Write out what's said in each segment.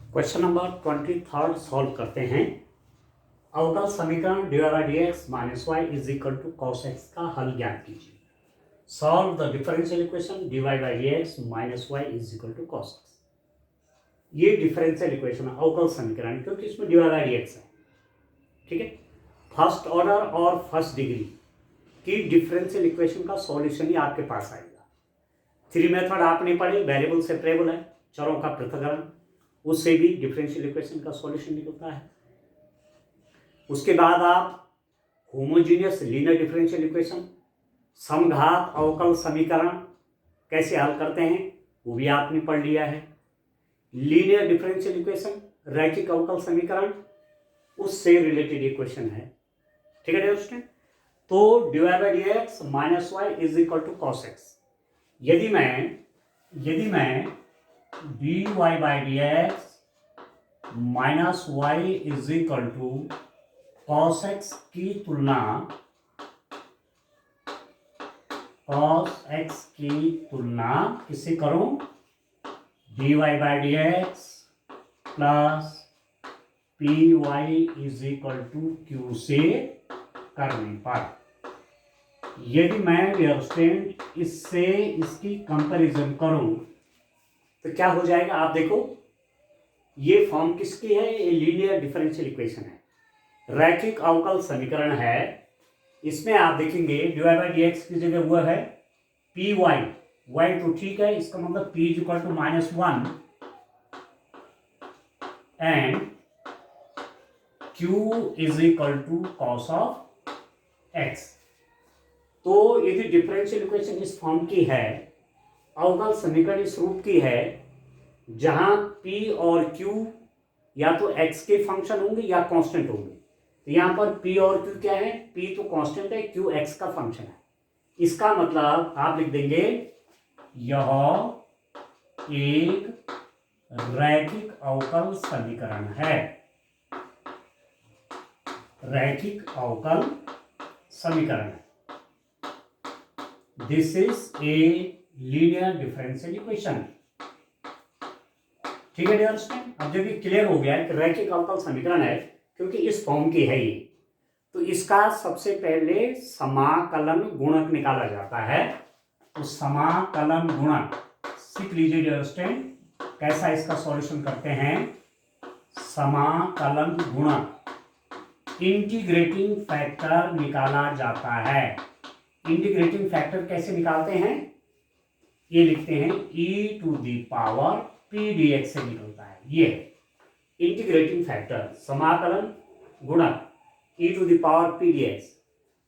Question number 23 solve करते हैं। अवकल समीकरण dy by d x minus y is equal to cos x का हल ज्ञात कीजिए। Solve the differential equation dy by d x minus y is equal to cos x. ये differential equation अवकल समीकरण क्योंकि इसमें dy बाई डी एक्स है। ठीक है, फर्स्ट ऑर्डर और फर्स्ट डिग्री की डिफरेंशियल इक्वेशन का सॉल्यूशन ही आपके पास आएगा। थ्री मेथड आपने पढ़े, वेरिएबल सेपरेबल है, चरों का पृथक्करण, उससे भी डिफरेंशियल इक्वेशन का सॉल्यूशन निकलता है। उसके बाद आप होमोजीनियस लीनियर डिफरेंशियल इक्वेशन, समघात अवकल समीकरण कैसे हल करते हैं वो भी आपने पढ़ लिया है। लीनियर डिफरेंशियल इक्वेशन, रैखिक अवकल समीकरण, उससे रिलेटेड इक्वेशन है। ठीक है दोस्तों, तो dy by d x minus y is equal to cos x. यदि मैं dy by d x minus y is equal to cos x की तुलना किससे करूं? dy by d x plus p y is equal to q से करने पर, यदि मैं इससे इसकी कंपैरिजन करूं तो क्या हो जाएगा? आप देखो, ये फॉर्म किसकी है? ये लीनियर डिफरेंशियल इक्वेशन है, रैखिक अवकल समीकरण है। इसमें आप देखेंगे dy बाई डी एक्स की जगह हुआ है पी वाई, वाई तो ठीक है, इसका मतलब p is equal to minus one and q is equal to cos of x। तो यदि डिफरेंशियल इक्वेशन इस फॉर्म की है, अवकल समीकरण इस रूप की है, जहां p और q या तो x के फंक्शन होंगे या कांस्टेंट होंगे। तो यहां पर p और q क्या है? p तो कांस्टेंट है, q x का फंक्शन है। इसका मतलब आप लिख देंगे यह एक रैखिक अवकल समीकरण है। रैखिक अवकल समीकरण है। This is a linear differential equation. ठीक है डियर स्टूडेंट, अब जब ये क्लियर हो गया कि रैखिक अवकल समीकरण है क्योंकि इस फॉर्म की है ये, तो इसका सबसे पहले समाकलन गुणक निकाला जाता है। तो समाकलन गुणक सीख लीजिए डियर स्टूडेंट, कैसा इसका सॉल्यूशन करते हैं। समाकलन गुणक इंटीग्रेटिंग फैक्टर निकाला जाता है। इंटीग्रेटिंग फैक्टर कैसे निकालते हैं? ये लिखते हैं e to the power p dx से निकलता है। ये इंटीग्रेटिंग फैक्टर, समाकलन गुणक e to the power p dx।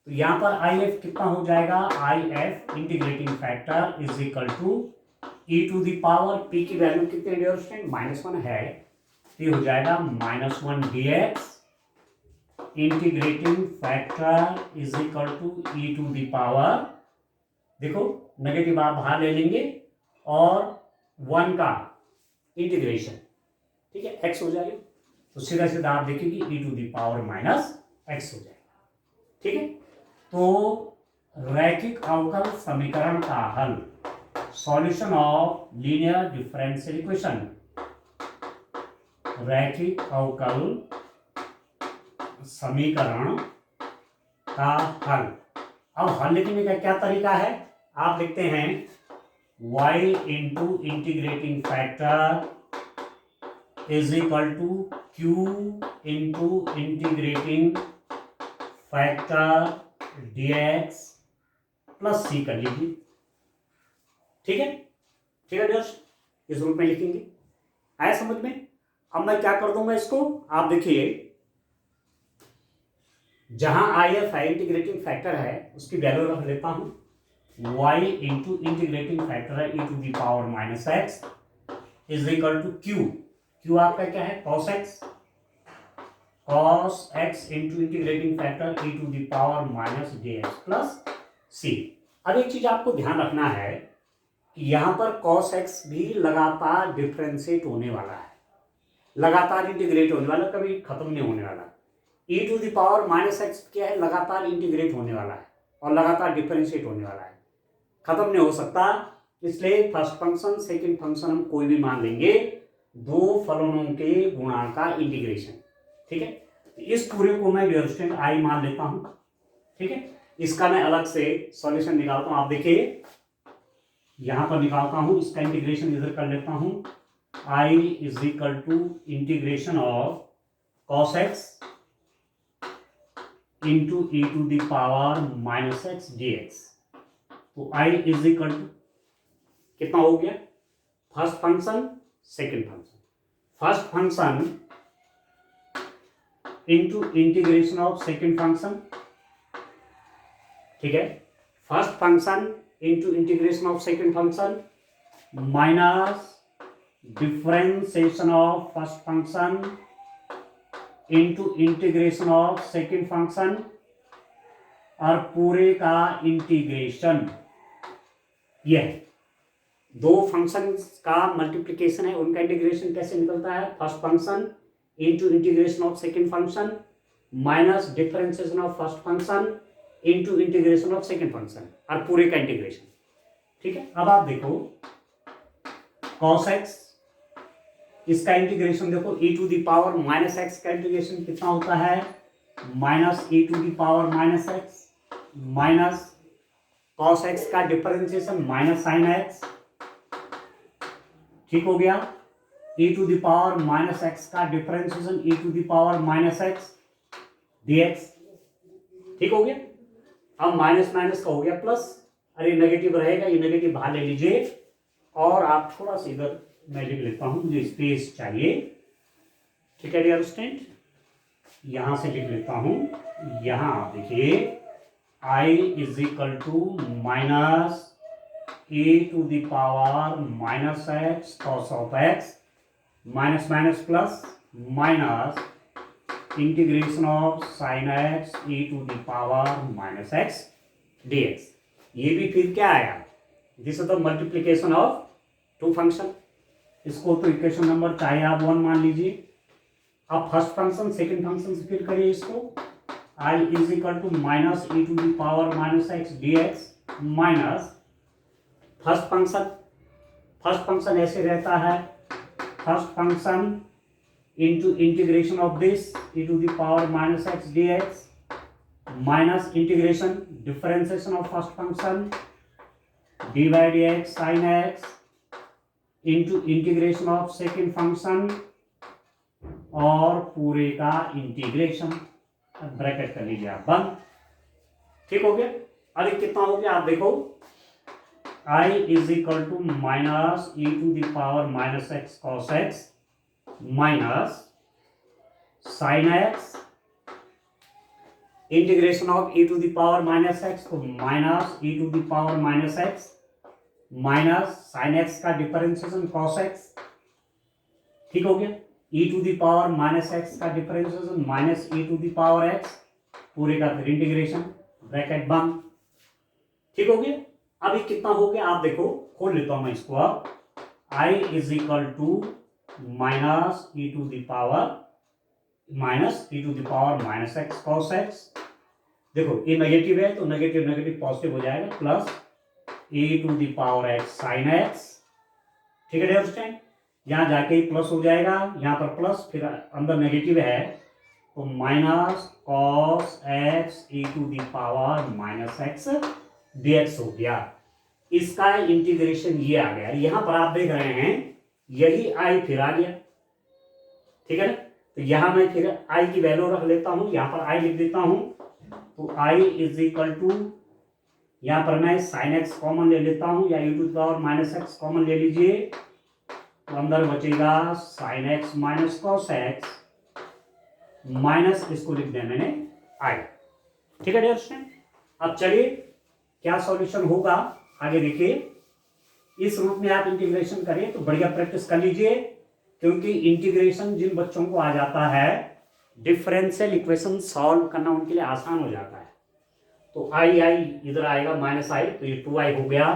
तो यहां पर if कितना हो जाएगा? if integrating factor is equal to e to the power p की वैल्यू कितने डियर स्टूडेंट? -1 है, तो हो जाएगा -1 dx integrating factor is equal to e to the power, देखो नेगेटिव आप बाहर ले लेंगे और 1 का इंटीग्रेशन, ठीक है, x हो जाएगा। तो सीधा सीधा आप देखेंगे e to the power -x हो जाएगा। ठीक है, तो रैखिक अवकल समीकरण का हल, solution of linear differential equation, रैखिक अवकल समीकरण का हल। अब हल लिखने का क्या तरीका है? आप लिखते हैं y into integrating factor is equal to q into integrating factor dx plus c कर लीजिए। ठीक है, ठीक है डियर्स, इस रूप में लिखेंगे। आया समझ में? अब मैं क्या कर दूंगा इसको, आप देखिए, जहां if है इंटीग्रेटिंग फैक्टर है, उसकी वैल्यू रख लेता हूं y इंटू इंटीग्रेटिंग फैक्टर है e to the power -x is equal to q आपका क्या है? cos x into integrating factor e to the power -dx plus c। अब एक चीज आपको ध्यान रखना है कि यहां पर cos x भी लगातार डिफ्रेंशिएट होने वाला है, लगातार इंटीग्रेट होने वाला, कभी खत्म नहीं होने वाला। e to the power -x क्या है? लगातार इंटीग्रेट होने वाला है और लगातार डिफरेंशिएट होने वाला है, खत्म नहीं हो सकता। इसलिए फर्स्ट फंक्शन, सेकंड फंक्शन हम कोई भी मान लेंगे दो फलनों के गुणांक का इंटीग्रेशन। ठीक है, इस पूरे को मैं डियर स्टूडेंट आई मान लेता हूं। ठीक है, इसका मैं अलग से सॉल्यूशन निकालता हूं। आप देखिए यहां पर निकालता हूं, इसका इंटीग्रेशन इधर कर लेता हूं। I is equal to integration of cos x into e to the power minus x D x. तो आई इज इक्वल टू कितना हो गया, first function second function, first function into integration of second function. ठीक है, first function into integration of second function minus differentiation of first function into integration of second function और पूरे का integration. यह दो फंक्शंस का मल्टीप्लिकेशन है, उनका इंटीग्रेशन कैसे निकलता है, first function into integration of second function minus differentiation of first function into integration of second function और पूरे का इंटीग्रेशन। ठीक है, अब आप देखो cos x, इसका इंटीग्रेशन देखो e to the power minus x का इंटीग्रेशन कितना होता है, minus e to the power minus x minus cos x का डिफरेंशिएशन माइनस साइन x। ठीक हो गया, e to the power minus x का differentiation e to the power minus x dx। ठीक हो गया, अब माइनस माइनस का हो गया प्लस, अरे नेगेटिव रहेगा, ये नेगेटिव बाहर ले लीजिए और आप थोड़ा सा इधर मैं लिख लेता हूं, मुझे स्पेस चाहिए। ठीक है डियर स्टूडेंट, यहां से लिख लेता हूं, यहां आप देखिए I is equal to minus a to the power minus x cos of x minus minus plus minus integration of sine x e to the power minus x dx। ये भी फिर क्या आया, this is the multiplication of two function. इसको तो equation number चाहे आप 1 मान लीजिए। अब फर्स्ट फंक्शन सेकंड फंक्शन से फिर करिए इसको, i is equal to minus e to the power minus x dx minus first function ऐसे रहता है, first function into integration of this e to the power minus x dx minus integration differentiation of first function dy dx sin x into integration of second function और पूरे का integration, bracket कर लीजिए आप बंद। ठीक हो गया, अरे कितना हो गया आप देखो, i is equal to minus e to the power minus x cos x minus sine x integration of e to the power minus x, तो minus e to the power minus x minus sine x का differentiation cos x। ठीक हो गया, e to the power minus x का differentiation minus e to the power x पूरे का फिर integration, bracket बंद। ठीक हो गया, अभी कितना हो गया आप देखो, खोल लेता हूं मैं इसको। अब i is equal to minus e to the power minus x cos x. देखो ये नेगेटिव है तो नेगेटिव नेगेटिव पॉजिटिव हो जाएगा, plus e to the power x sine x. ठीक है डियर स्टूडेंट, यहां जाके ही प्लस हो जाएगा, यहां पर प्लस फिर अंदर नेगेटिव है तो minus cos x e to the power minus x dx हो गया। इसका इंटीग्रेशन ये आ गया, यहां पर आप देख रहे हैं यही i फिर आ गया। ठीक है ना, तो यहां मैं फिर i की वैल्यू रख लेता हूं, यहां पर i लिख देता हूं, तो i इज इक्वल टू, यहां पर मैं साइन एक्स कॉमन ले लेता हूं या e to the power minus x common ले लीजिए, तो अंदर बचेगा sine x minus cos x minus इसको लिख दिया मैंने i। ठीक है डियर स्टूडेंट, अब चलिए क्या सॉल्यूशन होगा आगे देखिए। इस रूप में आप इंटीग्रेशन करिए तो बढ़िया प्रैक्टिस कर लीजिए, क्योंकि इंटीग्रेशन जिन बच्चों को आ जाता है डिफरेंशियल इक्वेशन सॉल्व करना उनके लिए आसान हो जाता है। तो आई इधर आएगा माइनस आई, तो ये 2i हो गया,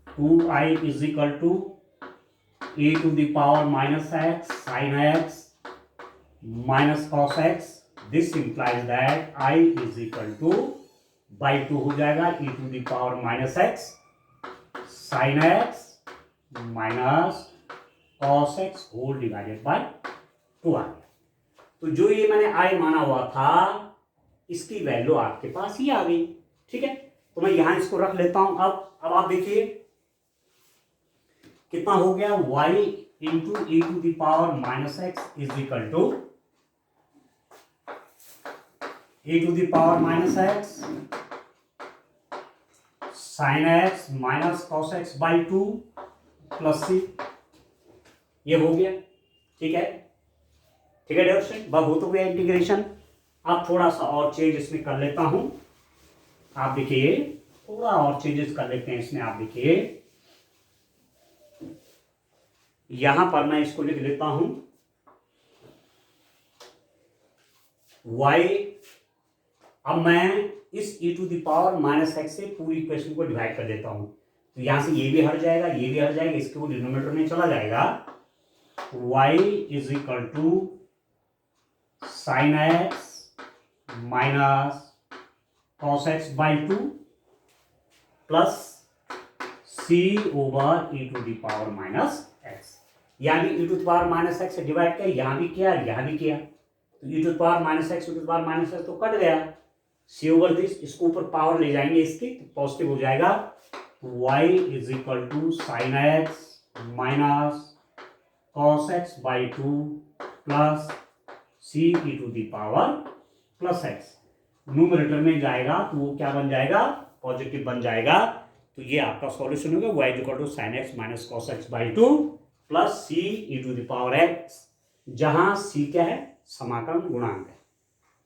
2i is equal to e to the power minus x sine x minus cos x. This implies that i is equal to by 2 हो जाएगा e to the power minus x sine x minus cos x whole divided by 2 आ गया। तो जो ये मैंने i माना हुआ था इसकी वैल्यू आपके पास ही आ गई। ठीक है, तो मैं यहां इसको रख लेता हूं। अब आप देखिए कितना हो गया, y into e to the power minus x is equal to e to the power minus x sine x minus cos x by 2 plus c, ये हो गया। ठीक है, ठीक है डियर स्टूडेंट, बस हो तो गया इंटीग्रेशन। अब थोड़ा सा और चेंज इसमें कर लेता हूं। आप देखिए थोड़ा और चेंजेस कर लेते हैं इसमें। आप देखिए यहां पर मैं इसको लिख लेता हूं y। अब मैं इस e to the power minus x से पूरी इक्वेशन को डिवाइड कर देता हूं। तो यहां से ये भी हट जाएगा, ये भी हट जाएगा, इसके वो डिनोमिनेटर में चला जाएगा। y is equal to sine x minus cos x by 2 plus c over e to the power minus x. यहां भी e to the power minus x से डिवाइड किया, यहां भी किया, यहां भी किया। तो e to the power minus x, e to the power minus x तो कट गया। सी ओवर दिस, इसको ऊपर पावर ले जाएंगे इसकी तो पॉजिटिव हो जाएगा। y is equal to sine x minus cos x by 2 plus c e to the power plus x. Numerator में जाएगा तो वो क्या बन जाएगा, पॉजिटिव बन जाएगा। तो ये आपका सॉल्यूशन होगा y equal to sine x minus cos x by 2 plus c e to the power x, जहां c क्या है, समाकलन गुणांक है,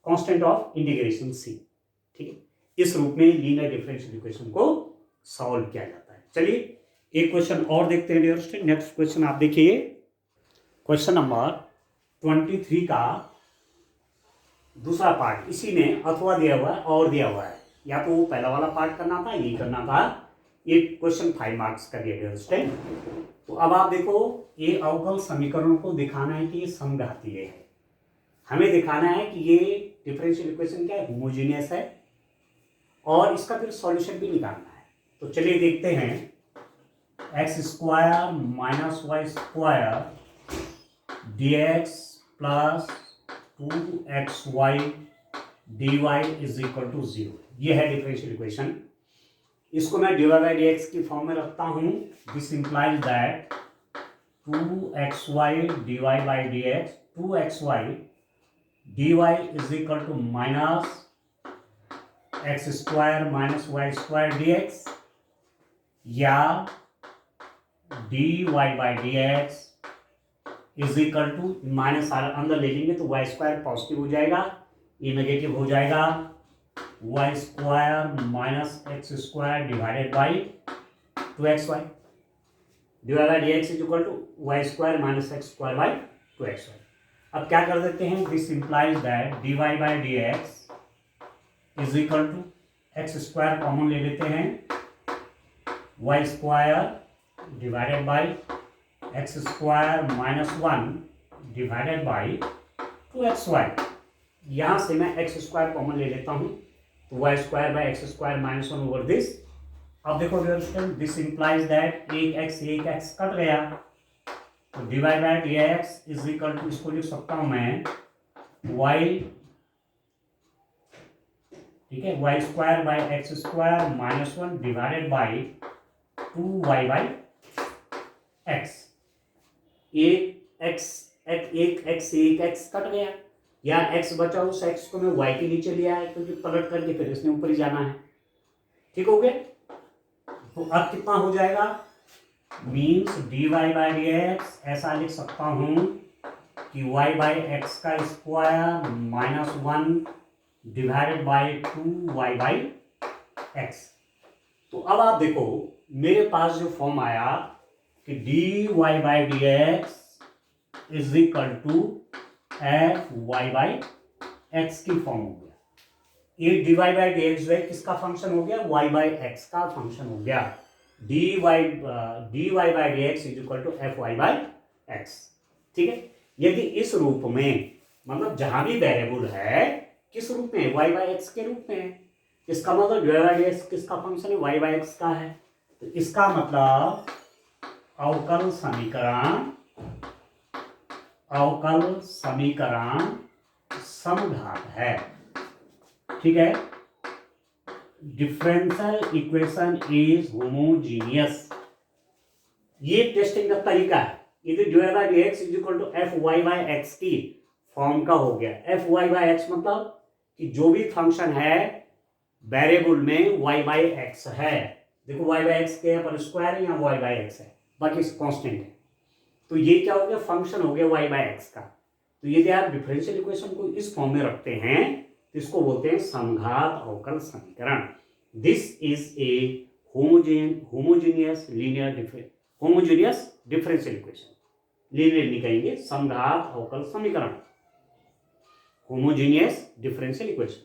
कांस्टेंट ऑफ इंटीग्रेशन c। ठीक है, इस रूप में लीनियर डिफरेंशियल इक्वेशन को सॉल्व किया जाता है। चलिए एक क्वेश्चन और देखते हैं डियर स्टूडेंट। नेक्स्ट क्वेश्चन आप देखिए, क्वेश्चन नंबर 23 का दूसरा पार्ट। इसी में अथवा दिया हुआ है और दिया हुआ है, या तो वो पहला वाला पार्ट करना था, यही करना था। ये क्वेश्चन 5 मार्क्स का दिया डियर स्टूडेंट। तो अब आप देखो, ये अवकल समीकरणों को दिखाना है कि ये समघातीय है। हमें दिखाना है कि ये डिफरेंशियल इक्वेशन क्या है, होमोजेनियस है, और इसका फिर सॉल्यूशन भी निकालना है। तो चलिए देखते हैं, x square minus y square d x plus 2xy dy is equal to 0। ये है डिफरेंशियल इक्वेशन। इसको मैं dy बाई dx की फॉर्म में रखता हूं। This implies that 2xy dy by dx, 2xy dy is equal to minus x square minus y square dx, या dy by dx is equal to minus अंदर ले लेंगे तो वाई स्क्वायर पॉजिटिव हो जाएगा, ये नेगेटिव हो जाएगा, y square minus x square divided by 2xy divide by dx is equal to y square minus x square by 2xy। अब क्या कर देते हैं, this implies that dy by dx is equal to x square common ले लेते हैं, y square divided by x square minus 1 divided by 2xy। यहां से मैं एक्स स्क्वायर कॉमन ले लेता हूं, तो y square by x square minus 1 over this. अब देखो dear student, this implies that एक एक्स कट गया, तो divide by d x is equal to, इसको लिख सकता हूं मैं वाई, ठीक है, y square by x square minus 1 divided by 2y by x. एक एक्स कट गया, या एक्स बचा, उस एक्स को मैं वाई के नीचे लिया है क्योंकि पलट करके फिर इसने ऊपर ही जाना है। ठीक हो गया, तो अब कितना हो जाएगा, means dy by d x ऐसा लिख सकता हूं कि y बाई एक्स का square minus 1 divided by 2y by x. तो अब आप देखो मेरे पास जो फॉर्म आया कि dy by d x is equal to f y by x की फॉर्म हो गया। ये dy बाई डी एक्स किसका फंक्शन हो गया, y बाई एक्स का फंक्शन हो गया। dy by d x is equal to f y by x. ठीक है, यदि इस रूप में, मतलब जहां भी वेरिएबल है किस रूप में, y बाई एक्स के रूप में है, इसका मतलब dy बाई डी एक्स किसका फंक्शन है, y बाई एक्स का है। तो इसका मतलब अवकल समीकरण अवकल समीकरण समघात है। ठीक है, डिफरेंशियल इक्वेशन इज होमोजीनियस। ये टेस्टिंग का तरीका है। ये तो dy by dx is equal to f y by x की फॉर्म का हो गया। एफ वाई बाई एक्स मतलब कि जो भी फंक्शन है वेरिएबल में y बाई एक्स है। देखो y बाई एक्स के यहाँ पर स्क्वायर है, यहाँ y बाई एक्स है, बाकी कांस्टेंट है। तो ये क्या हो गया, फंक्शन हो गया y बाई एक्स का। तो यदि आप डिफरेंशियल इक्वेशन को इस फॉर्म में रखते हैं तो इसको बोलते हैं समघात अवकल समीकरण। This is a homogeneous differential equation. Linearly कहेंगे समघात अवकल समीकरण, होमोजेनियस डिफरेंशियल इक्वेशन।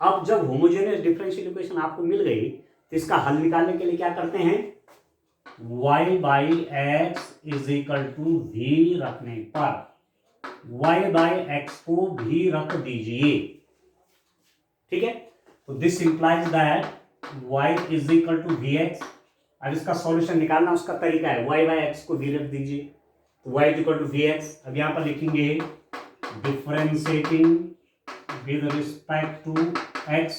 अब जब होमोजेनियस डिफरेंशियल इक्वेशन आपको मिल गई तो इसका हल निकालने के लिए क्या करते हैं, y by x is equal to v रखने पर y बाई एक्स को भी रख दीजिए। ठीक है, तो this implies that y is equal to v x. अब इसका सॉल्यूशन निकालना उसका तरीका है, y बाई एक्स को भी रख दीजिए, तो y is equal to v x. अब यहां पर लिखेंगे differentiating with respect to x,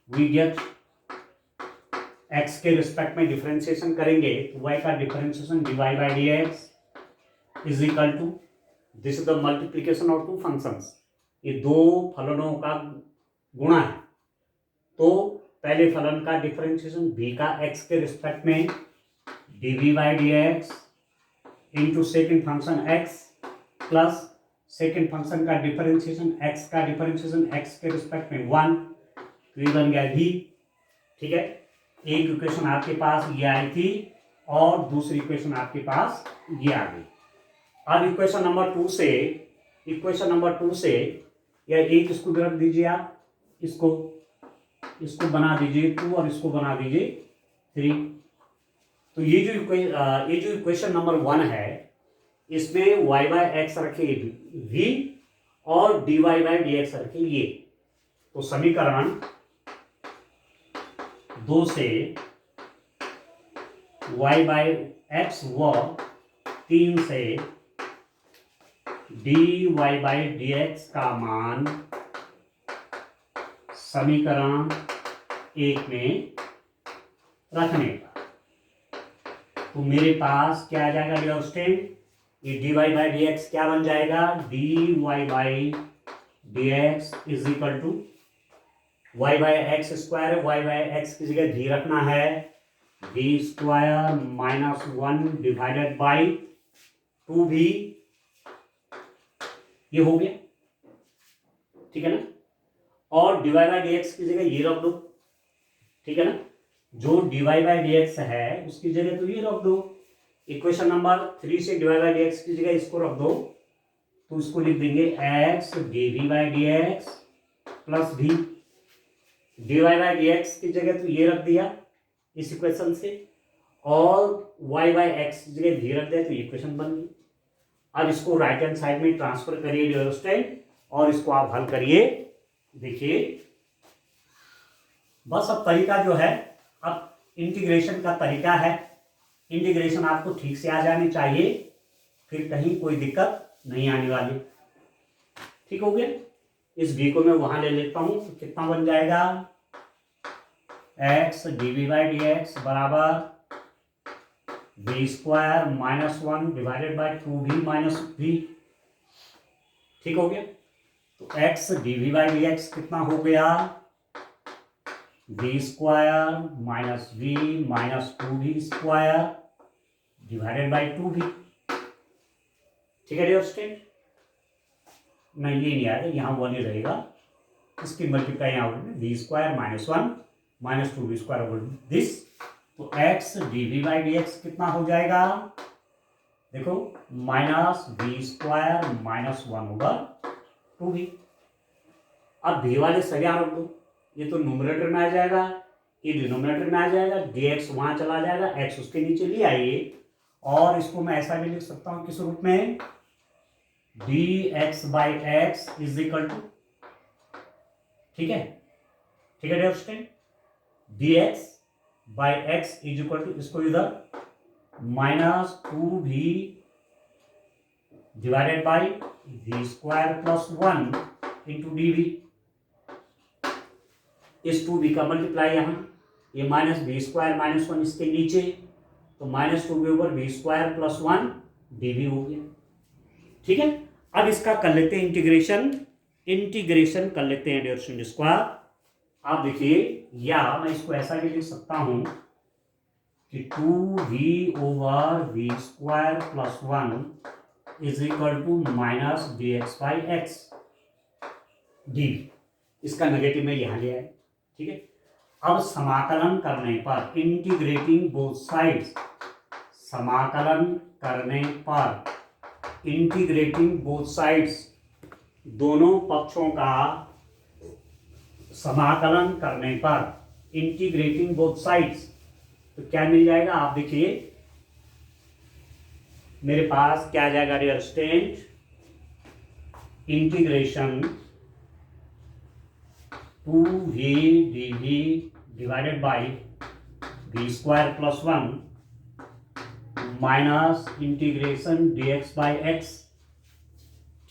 we get x के रिस्पेक्ट में डिफरेंशिएशन करेंगे तो y का differentiation dy by d x is equal to, this is the multiplication of two functions. ये दो फलनों का गुणा है, तो पहले फलन का डिफरेंशिएशन v का x के रिस्पेक्ट में dv by d x into second function x plus second function का डिफरेंशिएशन x का डिफरेंशिएशन x के रिस्पेक्ट में 1, तो ये बन गया v। ठीक है, एक इक्वेशन आपके पास ये आई थी और दूसरी इक्वेशन आपके पास ये आ गई। अब इक्वेशन नंबर टू से या एक इसको रख दीजिए, आप इसको बना दीजिए 2 और इसको बना दीजिए 3। तो ये जो इक्वेशन नंबर 1 है इसमें y बाई एक्स रखिए v और dy बाई डी एक्स रखिए ये। तो समीकरण 2 से y बाई एक्स व 3 से dy बाई डी एक्स का मान समीकरण 1 में रखने का, तो मेरे पास क्या आ जाएगा डियर स्टूडेंट, ये dy बाई डी एक्स क्या बन जाएगा, dy by d x is equal to y by x square, y by x की जगह v रखना है, v square minus 1 divided by 2v, ये हो गया। ठीक है ना, और dy बाई डी एक्स की जगह ये रख दो। ठीक है ना, जो dy बाई डी एक्स है उसकी जगह तो ये रख दो। इक्वेशन नंबर 3 से dy बाई डी एक्स की जगह इसको रख दो, तो इसको लिख देंगे x dv by d x plus v। dy by d x की जगह तो ये रख दिया इस इक्वेशन से, और y बाई एक्स की जगह v रख दिया, तो इक्वेशन बन गई। अब इसको राइट हैंड साइड में ट्रांसफर करिए डियर स्टूडेंट और इसको आप हल करिए। देखिए बस अब तरीका जो है, अब इंटीग्रेशन का तरीका है। इंटीग्रेशन आपको ठीक से आ जानी चाहिए, फिर कहीं कोई दिक्कत नहीं आने वाली। ठीक हो गया, इस v को मैं वहां ले लेता हूं, तो कितना बन जाएगा, x dv by d x बराबर v square minus 1 divided by 2v minus v। ठीक हो गया, तो x dv by d x कितना हो गया, v square minus v minus 2v square divided by 2v। ठीक है डियर स्टूडेंट, नहीं ये नहीं आएगा, यहाँ 1 ही रहेगा, इसकी मल्टीप्लाई यहाँ होगी, v square minus 1 minus 2v square over this, तो x dv by d x कितना हो जाएगा, देखो minus v square minus 1 over 2v। अब v वाले सरिया रख दो, ये तो न्यूमरेटर में आ जाएगा, ये डिनोमिनेटर में आ जाएगा, dx वहां चला जाएगा, x उसके नीचे ले आइए, और इसको मैं ऐसा भी लिख सकता हूं किस रूप में, dx by x is equal to, ठीक है dear student, dx by x is equal to, इसको इधर minus 2v divided by v square plus 1 into d v. इस 2b का मल्टीप्लाई यहाँ, ये माइनस बी स्क्वायर माइनस 1 इसके नीचे, तो minus 2b over b square plus 1 dv हो गया। ठीक है, अब इसका कर लेते हैं इंटीग्रेशन। इंटीग्रेशन कर लेते हैं डियर स्टूडेंट इसका। आप देखिए, या मैं इसको ऐसा भी लिख सकता हूं कि 2v over v square plus 1 is equal to minus d x by x d. इसका नेगेटिव में यहां लिया है। ठीक है, अब समाकलन करने पर, इंटीग्रेटिंग बोथ साइड्स, समाकलन करने पर, इंटीग्रेटिंग बोथ साइड्स, दोनों पक्षों का समाकलन करने पर, इंटीग्रेटिंग बोथ साइड्स, तो क्या मिल जाएगा आप देखिए, मेरे पास क्या आ जाएगा dear student, integration 2v dv divided by v square plus 1 minus integration dx by x.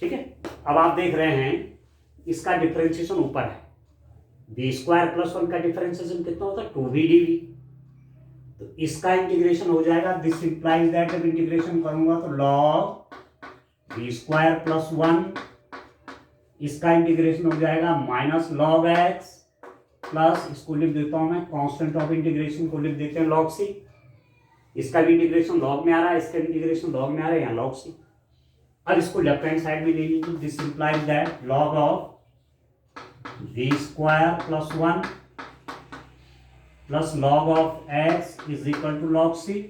ठीक है, अब आप देख रहे हैं इसका डिफरेंशिएशन ऊपर है, वी स्क्वायर प्लस 1 का डिफरेंशिएशन कितना होता है 2v dv, तो इसका इंटीग्रेशन हो जाएगा, दिस इंप्लाइज दैट जब इंटीग्रेशन करूंगा तो log वी स्क्वायर प्लस 1, इसका इंटीग्रेशन हो जाएगा माइनस लॉग एक्स प्लस, इसको लिख देता हूं मैं, कांस्टेंट ऑफ इंटीग्रेशन को लिख देते हैं लॉग सी। इसका भी इंटीग्रेशन लॉग में आ रहा है, इसका इंटीग्रेशन लॉग में आ रहा है, यहाँ लॉग सी। अब इसको लेफ्ट हैंड साइड में ले लीजिए, this implies that log of v square plus 1 plus log of x is equal to log c.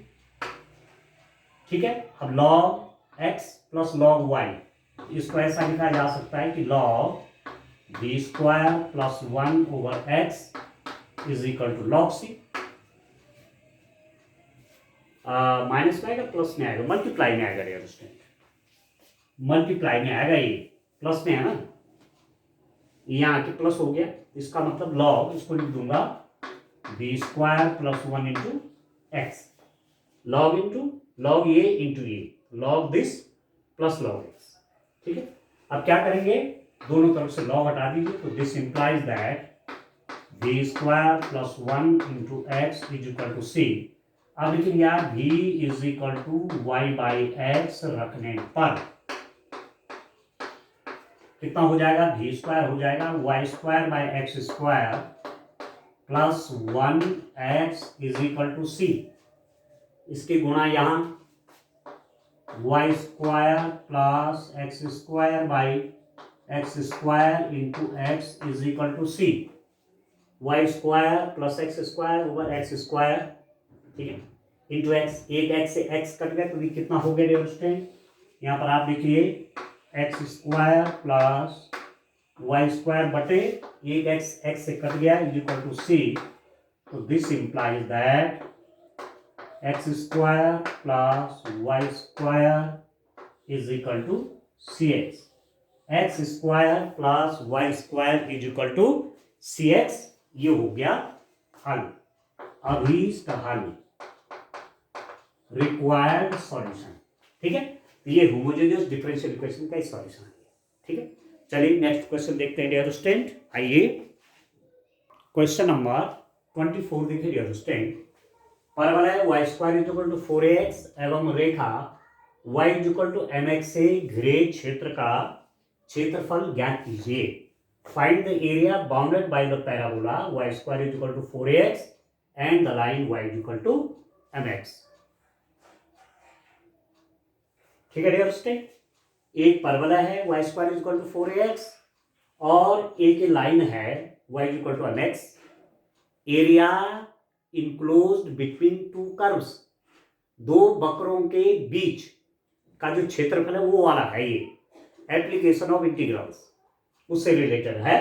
ठीक है, अब log x plus log y, इसको ऐसा लिखा जा सकता है कि log v square plus 1 over x is equal to log c. Minus में आएगा प्लस में आएगा, मल्टीप्लाई में आएगा डियर स्टूडेंट, मल्टीप्लाई में आएगा, ये प्लस में है ना, यहाँ के प्लस हो गया, इसका मतलब लॉग, इसको लिख दूंगा v square plus 1 into x, log into log ये इंटू ये, log this plus log x. ठीक है, अब क्या करेंगे, दोनों तरफ से लॉग हटा दीजिए, तो this implies that v square plus 1 into x is equal to c. अब लेकिन यार v is equal to y by x रखने पर कितना हो जाएगा, v स्क्वायर हो जाएगा y square by x square plus 1 x is equal to c. इसके गुणा यहां y square plus x square by x square into x is equal to c, y square plus x square over x square, ठीक है, into x, एक x से x cut गया तो ये कितना हो गया डियर स्टूडेंट, यहाँ पर आप देखिए x square plus y square बटे एक एक्स, एक्स से कट गया इज इक्वल टू सी, तो this implies that x square plus y square is equal to c x, x square plus y square is equal to c x. ये हो गया हल, अभीष्ट हल, रिक्वायर्ड सॉल्यूशन। ठीक है, तो ये होमोजेनियस डिफरेंशियल इक्वेशन का सॉल्यूशन है। ठीक है, चलिए नेक्स्ट क्वेश्चन देखते हैं डियर स्टूडेंट। आइए क्वेश्चन नंबर 24 देखिए डियर स्टूडेंट। परवल है y square is equal to 4ax एवं रेखा y is equal to mx से घिरे क्षेत्र का क्षेत्रफल ज्ञात कीजिए। Find the area bounded by the parabola y square is equal to 4ax and the line y is equal to mx। ठीक है डियर स्टूडेंट, एक परवलय है y square is equal to 4ax और एक लाइन है y is equal to mx। Area enclosed between two curves, दो वक्रों के बीच का जो क्षेत्रफल है वो वाला है, ये एप्लीकेशन ऑफ इंटीग्रल्स उससे रिलेटेड है।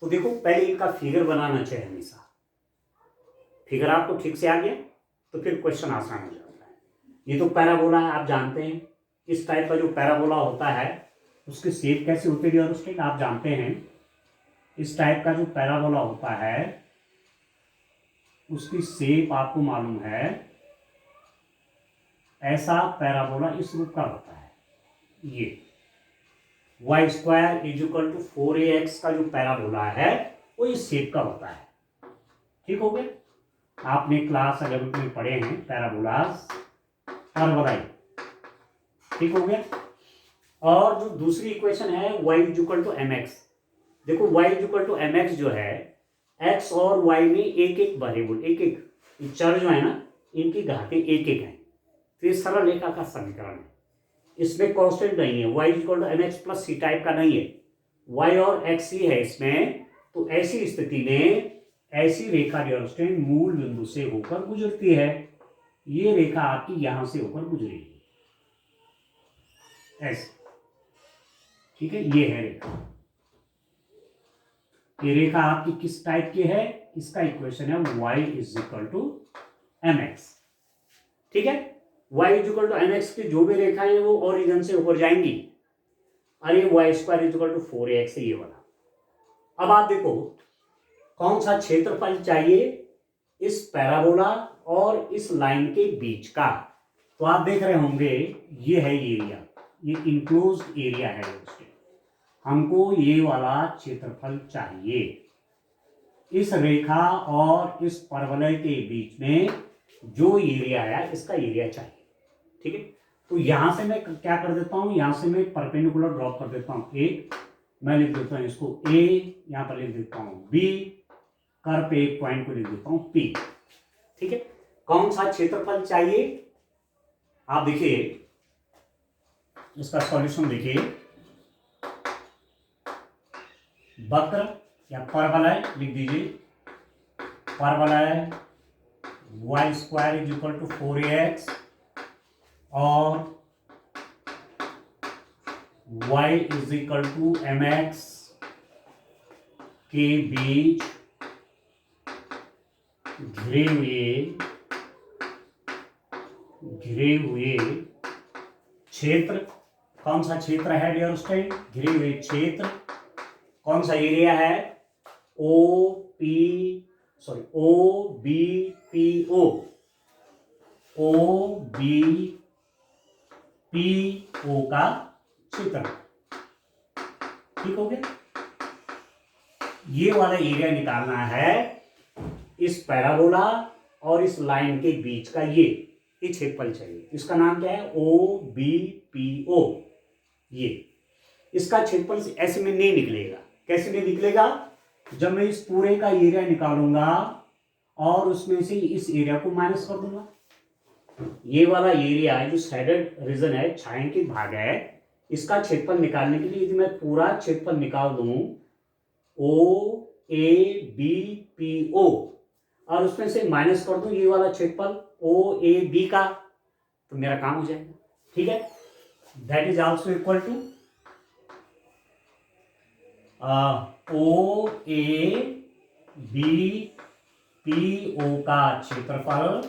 तो देखो पहले इनका फिगर बनाना चाहिए हमेशा, फिगर आपको ठीक से आ गया तो फिर क्वेश्चन आसान हो जाता है। ये तो पैराबोला है, आप जानते हैं इस टाइप का जो पैराबोला होता है उसकी शेप कैसे होती है डियर स्टूडेंट, आप जानते हैं इस टाइप का जो पैराबोला होता है उसकी शेप आपको मालूम है, ऐसा पैराबोला इस रूप का होता है। ये y square is equal to 4ax का जो पैराबोला है वो इस शेप का होता है। ठीक हो गया। आपने क्लास 11th में पढ़े हैं पैराबोलास परवलय। ठीक हो गया। और जो दूसरी इक्वेशन है y is equal to mx, देखो y is equal to mx जो है x और y में एक एक वेरिएबल, एक एक चर जो है ना, इनकी घातें एक एक हैं, तो ये सरल रेखा का समीकरण है। इसमें कांस्टेंट नहीं है, y is equal to mx plus c type का नहीं है, y और x ही है इसमें। तो ऐसी स्थिति में ऐसी रेखा डियर मूल बिंदु से होकर गुजरती है। ये रेखा आपकी यहां से होकर गुजरेगी ऐसे। ठीक है, ये है रेखा। ये रेखा आपकी किस टाइप की है? इसका इक्वेशन है y is equal to mx। ठीक है, y is equal to mx की जो भी रेखा है वो ओरिजिन से ऊपर जाएंगी। अरे y square is equal to 4ax है ये वाला। अब आप देखो कौन सा क्षेत्रफल चाहिए इस पैराबोला और इस लाइन के बीच का। तो आप देख रहे होंगे ये है एरिया, ये इंक्लोज्ड एरिया है दोस्तों। हमको ये वाला क्षेत्रफल चाहिए। इस रेखा और इस परवलय के बीच में जो एरिया है इसका एरिया चाहिए। ठीक है, तो यहां से मैं क्या कर देता हूं, यहां से मैं परपेंडिकुलर ड्रॉप कर देता हूं एक, मैं लिख देता हूं इसको A, यहां पर लिख देता हूं B, कर पे एक पॉइंट को लिख देता हूं P। ठीक है, कौन सा क्षेत्रफल चाहिए? आप देखिए इसका सॉल्यूशन देखिए, वक्र या परवलय लिख दीजिए, परवलय y square is equal to 4ax और y is equal to mx के बीच घिरे हुए क्षेत्र। कौन सा क्षेत्र है डियर स्टूडेंट? घिरे हुए क्षेत्र। कौन सा एरिया है? ओ बी पी ओ का क्षेत्र। ठीक हो गया। ये वाला एरिया निकालना है इस पैराबोला और इस लाइन के बीच का। ये क्षेत्रफल चाहिए। इसका नाम क्या है? OBPO। ये इसका क्षेत्रफल ऐसे में नहीं निकलेगा। कैसे नहीं निकलेगा? जब मैं इस पूरे का एरिया निकालूंगा और उसमें से इस एरिया को माइनस कर दूंगा। ये वाला एरिया जो शेडेड रीजन है, छायांकित भाग है, इसका क्षेत्रफल निकालने के लिए यदि मैं पूरा क्षेत्रफल निकाल दूं OABPO और उसमें से माइनस कर दूं ये वाला क्षेत्रफल OAB का, तो मेरा काम हो जाएगा। ठीक है, that is also equal to OABPO का क्षेत्रफल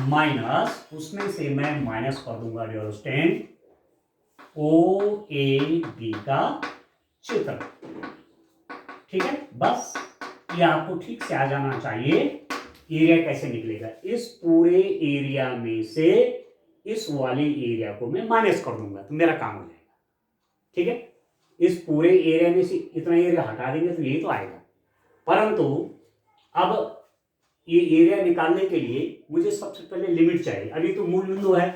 माइनस, उसमें से मैं माइनस कर दूंगा डियर स्टूडेंट OAB का क्षेत्रफल। ठीक है, बस ये आपको ठीक से आ जाना चाहिए। एरिया कैसे निकलेगा? इस पूरे एरिया में से इस वाले एरिया को मैं माइनस कर दूंगा तो मेरा काम हो जाएगा। ठीक है, इस पूरे एरिया में से इतना एरिया हटा देंगे तो यही तो आएगा। परंतु अब ये एरिया निकालने के लिए मुझे सबसे पहले लिमिट चाहिए। अभी तो मूल बिंदु है,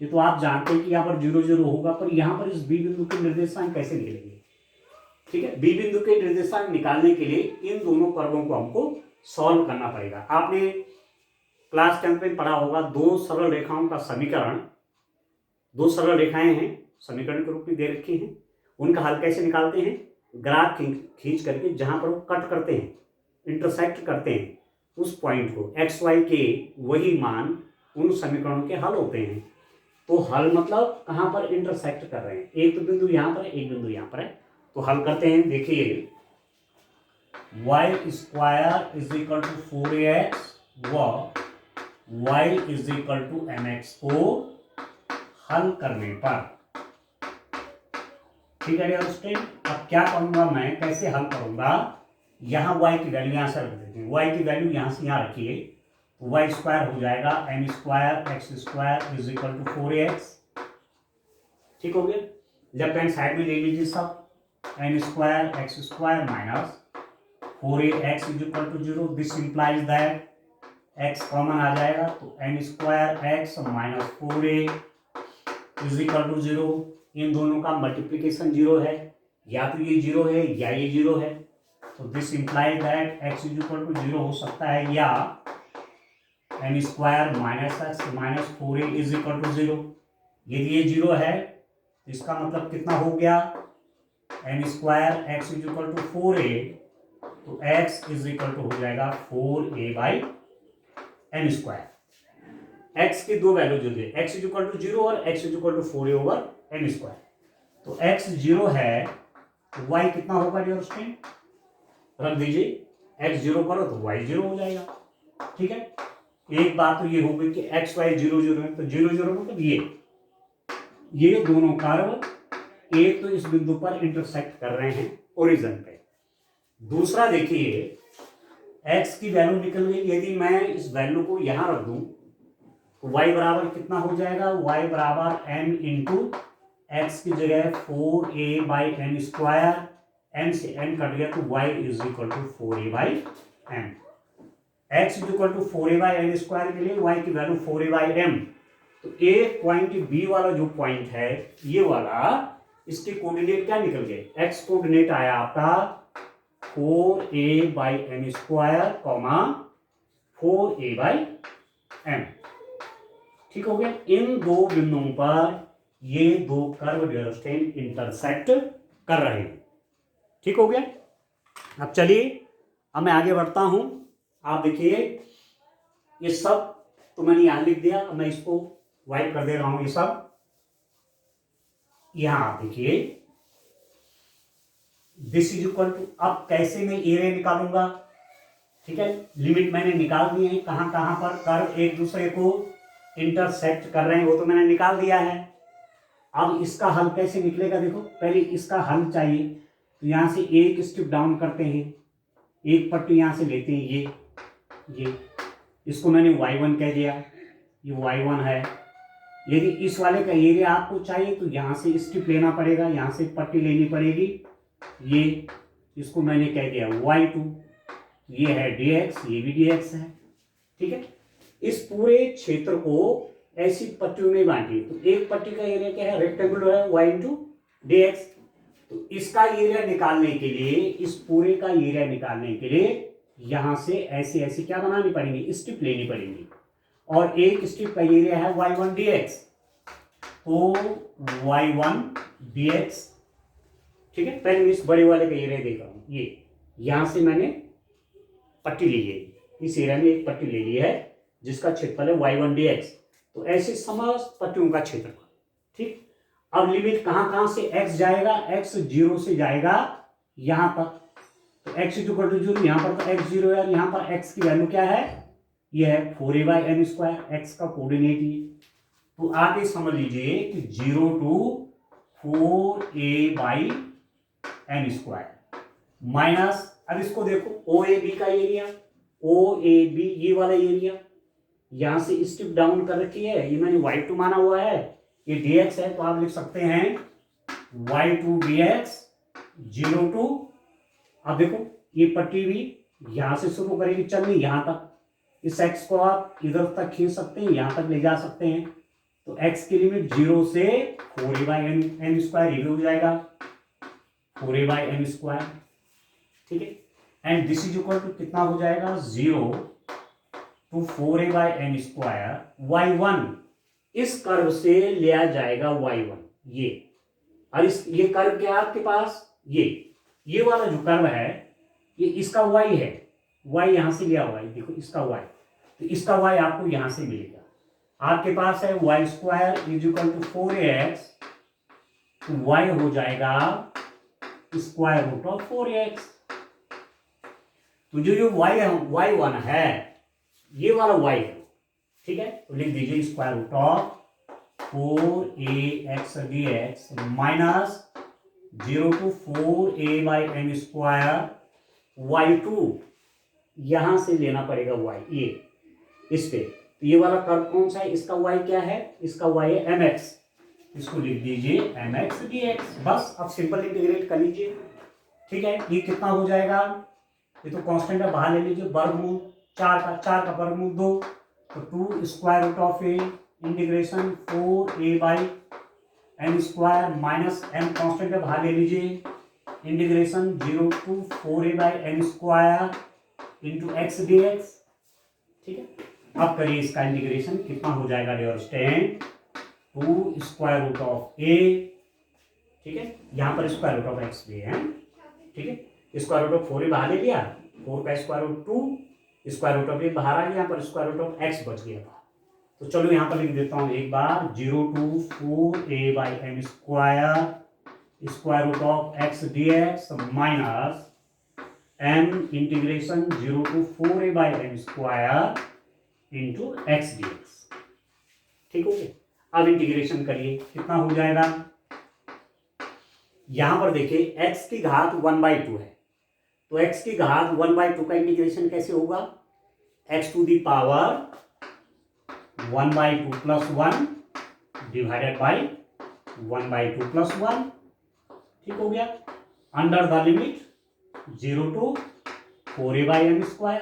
ये तो आप जानते हैं कि यहाँ पर 0 0 होगा, पर यहाँ पर इस बी बिंदु के निर्देशांक कैसे निकलेंगे? ठीक है, बी बिंदु के निर्देशांक निकालने के लिए इन दोनों कर्वों को हमको सॉल्व करना पड़ेगा। आपने क्लास 10 में पढ़ा होगा दो सरल रेखाओं का समीकरण। दो सरल रेखाएं हैं, समीकरण के रूप में दे रखी हैं। उनका हल कैसे निकालते हैं? ग्राफ खींच करके जहां पर वो कट करते हैं, इंटरसेक्ट करते हैं, उस पॉइंट को एक्स वाई के वही मान उन समीकरणों के हल होते हैं। तो हल मतलब कहां पर इंटरसेक्ट कर रहे हैं, एक तो बिंदु यहां पर है, एक बिंदु यहां पर है, तो हल करते हैं। देखिए y square is equal to 4ax व y is equal to mx को हल करने पर, ठीक है डियर स्टूडेंट, अब क्या करूंगा मैं, कैसे हल करूंगा? यहां y की वैल्यू यहां से रख देते हैं, y की वैल्यू यहां से यहां रखिए, तो वाई स्क्वायर हो जाएगा n square x square is equal to 4ax। ठीक हो गया। लेफ्ट हैंड साइड में ले लीजिए सब n square x square minus 4ax is equal to 0। This implies that x common आ जाएगा तो n square x minus 4a is equal to 0। इन दोनों का मल्टीप्लीकेशन 0 है, या तो ये 0 है या ये 0 है। तो this implies that x is equal to 0 हो सकता है या n square minus x minus 4a is equal to 0। यदि ये 0 है तो इसका मतलब कितना हो गया, n square x is equal to 4a, तो x इज इक्वल टू हो जाएगा 4a by n square. x की दो वैल्यू जो दी, x इज इक्वल टू 0 और x is equal to 4a over n square. तो x 0 है तो y कितना होगा डियर स्टूडेंट, रख दीजिए x 0 करो तो y 0 हो जाएगा। ठीक है, एक बात तो ये हो गई कि x y 0 0 है, तो 0 0 मतलब ये दोनों कर्व एक तो इस बिंदु पर इंटरसेक्ट कर रहे हैं ओरिजिन पे। दूसरा देखिए x की वैल्यू निकल गई, यदि मैं इस वैल्यू को यहां रख दूं तो y बराबर कितना हो जाएगा, y बराबर m इंटू एक्स की जगह 4a by n square, n से n कट गया तो y is equal to 4a by m. X is equal to 4a by n square के लिए y की वैल्यू 4a बाई एम। तो एक पॉइंट बी वाला जो पॉइंट है ये वाला, इसके कोऑर्डिनेट क्या निकल गए, एक्स कोऑर्डिनेट आया आपका 4a by n square comma 4a by m. ठीक हो गया। इन दो बिंदुओं पर ये दो कर्व डियर स्टूडेंट इंटरसेक्ट कर रहे हैं। ठीक हो गया। अब चलिए अब मैं आगे बढ़ता हूं। आप देखिए ये सब तो मैंने यहां लिख दिया, अब मैं इसको वाइप कर दे रहा हूं। ये सब यहां आप देखिए दिस इज इक्वल टू, अब कैसे मैं एरिया निकालूंगा। ठीक है, लिमिट मैंने निकाल दी है, कहां कहां पर कर्व एक दूसरे को इंटरसेक्ट कर रहे हैं वो तो मैंने निकाल दिया है। अब इसका हल कैसे निकलेगा, देखो पहले इसका हल चाहिए तो यहां से एक स्टेप डाउन करते हैं, एक पट्टी यहां से लेते हैं, ये इसको मैंने y1 कह दिया, ये y1 है। यदि इस वाले का एरिया आपको चाहिए तो यहां से स्टेप लेना पड़ेगा, यहां से पट्टी लेनी पड़ेगी, ये इसको मैंने कह दिया y2, ये है dx, ये भी dx है। ठीक है, इस पूरे क्षेत्र को ऐसी पट्टियों में बांटिए। तो एक पट्टी का एरिया क्या है, रेक्टेंगुलर है y इंटू dx। तो इसका एरिया निकालने के लिए, इस पूरे का एरिया निकालने के लिए यहां से ऐसे ऐसे क्या बनानी पड़ेंगी, स्ट्रिप लेनी पड़ेंगी। और एक स्ट्रिप का एरिया है y1 dx, तो y1 dx। ठीक है, पहले मैं इस बड़े वाले का एरिया देख रहा हूं, ये यहां से मैंने पट्टी ली है, इस एरिया में एक पट्टी ले ली है जिसका क्षेत्रफल है y1 dx। तो ऐसे समस्त पट्टियों का क्षेत्रफल। ठीक, अब लिमिट कहां कहां से x जाएगा, x 0 से जाएगा यहां तक, तो x इक्वल टू 0, यहां पर तो x 0 है, यहां पर x की वैल्यू क्या है, ये है 4a by n square, x का कोऑर्डिनेट ही। तो आगे समझ लीजिए कि 0 to 4a by n square minus, अब इसको देखो OAB का एरिया, OAB ये वाला एरिया यहां से स्टेप डाउन कर रखी है, ये मैंने y2 माना हुआ है, ये dx है, तो आप लिख सकते हैं y2 dx 0 टू, अब देखो ये पट्टी भी यहां से शुरू करेगी चलनी यहां तक, इस x को आप इधर तक खींच सकते हैं, यहां तक ले जा सकते हैं। तो x की लिमिट 0 से 4a बाई एन स्क्वायर, ये भी हो जाएगा 4a बाई एन स्क्वायर। ठीक है, and this is equal to कितना हो जाएगा, 0 to 4a by n square y1, इस कर्व से लिया जाएगा y1 ये, और ये कर्व क्या है आपके पास, ये वाला जो कर्व है ये इसका y है, y यहां से लिया हुआ है, देखो इसका y, तो इसका y आपको यहां से मिलेगा। आपके पास है y square is equal to 4ax, तो y हो जाएगा स्क्वायर रूट ऑफ 4ax। तो जो y1 है ये वाला y है। ठीक है, तो लिख दीजिए square root of 4ax dx minus 0 to 4a by n square y2, यहां से लेना पड़ेगा y, ये इस पे, तो ये वाला कर्व कौन सा है, इसका y क्या है, इसका y है mx, इसको लिख दीजिए mx dx। बस अब सिंपल इंटीग्रेट कर लीजिए। ठीक है, ये कितना हो जाएगा, ये तो कांस्टेंट है, बाहर ले लीजिए, वर्गमूल 4 का वर्गमूल 2, तो 2 square root of A integration 4a by M square minus M constant है, बाहर ले लीजिए, integration 0 to 4a by M square into x D x. ठीक है, अब करिए इसका इंटीग्रेशन, कितना हो जाएगा dear student, 2 square root of A, ठीक है, यहाँ पर स्क्वायर रूट ऑफ एक्स भी है, ठीक है, स्क्वायर रूट ऑफ 4a बाहर ले लिया, 4 का square root 2, square root of a बाहर आ गया, यहाँ पर स्क्वायर रूट ऑफ एक्स बच गया था। तो चलो यहाँ पर लिख देता हूँ एक बार, 0 to 4a by M square square root of x D x minus m integration 0 to 4a by M square into x D x. ठीक हो गया, अब इंटीग्रेशन करिए, कितना हो जाएगा, यहां पर देखिए x की घात 1/2 है, तो x की घात 1/2 का इंटीग्रेशन कैसे होगा, x to the power 1/2 plus 1 divided by 1/2 plus 1। ठीक हो गया, under the limit 0 to 4a by M square,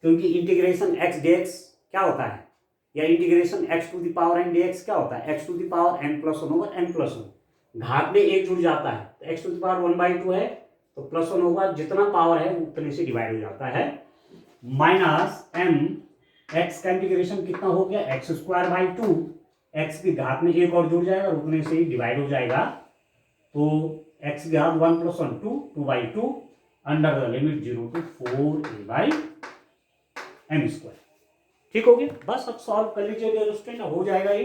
क्योंकि इंटीग्रेशन x dx क्या होता है, या integration x to the power n dx क्या होता है, x to the power n plus 1 over n plus 1, घात में एक जुड़ जाता है, तो x टू दी पावर 1/2 है तो प्लस 1 होगा, जितना पावर है उतने से डिवाइड हो जाता है, माइनस m, x का इंटीग्रेशन कितना हो गया, एक्स स्क्वायर बाई 2, x की घात में एक और जुड़ जाएगा, उतने से ही डिवाइड हो जाएगा, तो x की घात 1 plus 1 2/2 under the limit 0 to 4a by M square. ठीक हो गया, बस अब सॉल्व कर लीजिए स्टूडेंट, हो जाएगा ये।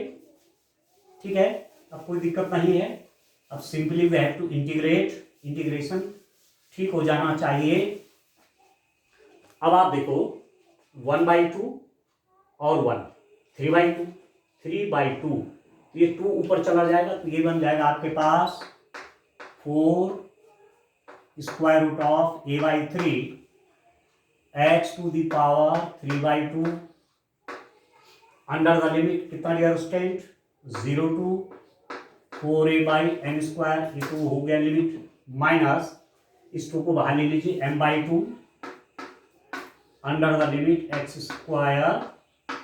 ठीक है, अब कोई दिक्कत नहीं है, अब simply we have to integrate, integration ठीक हो जाना चाहिए। अब आप देखो 1/2 और 1, 3/2, 3/2, तो ये 2 ऊपर चला जाएगा, तो ये बन जाएगा आपके पास 4 square root of a by 3 x to the power 3/2 under the limit कितना dear student, 0 to 4a by M square, ये तो हो गया लिमिट, माइनस इस 2 को बाहर ले लीजिए m/2 under the limit x square,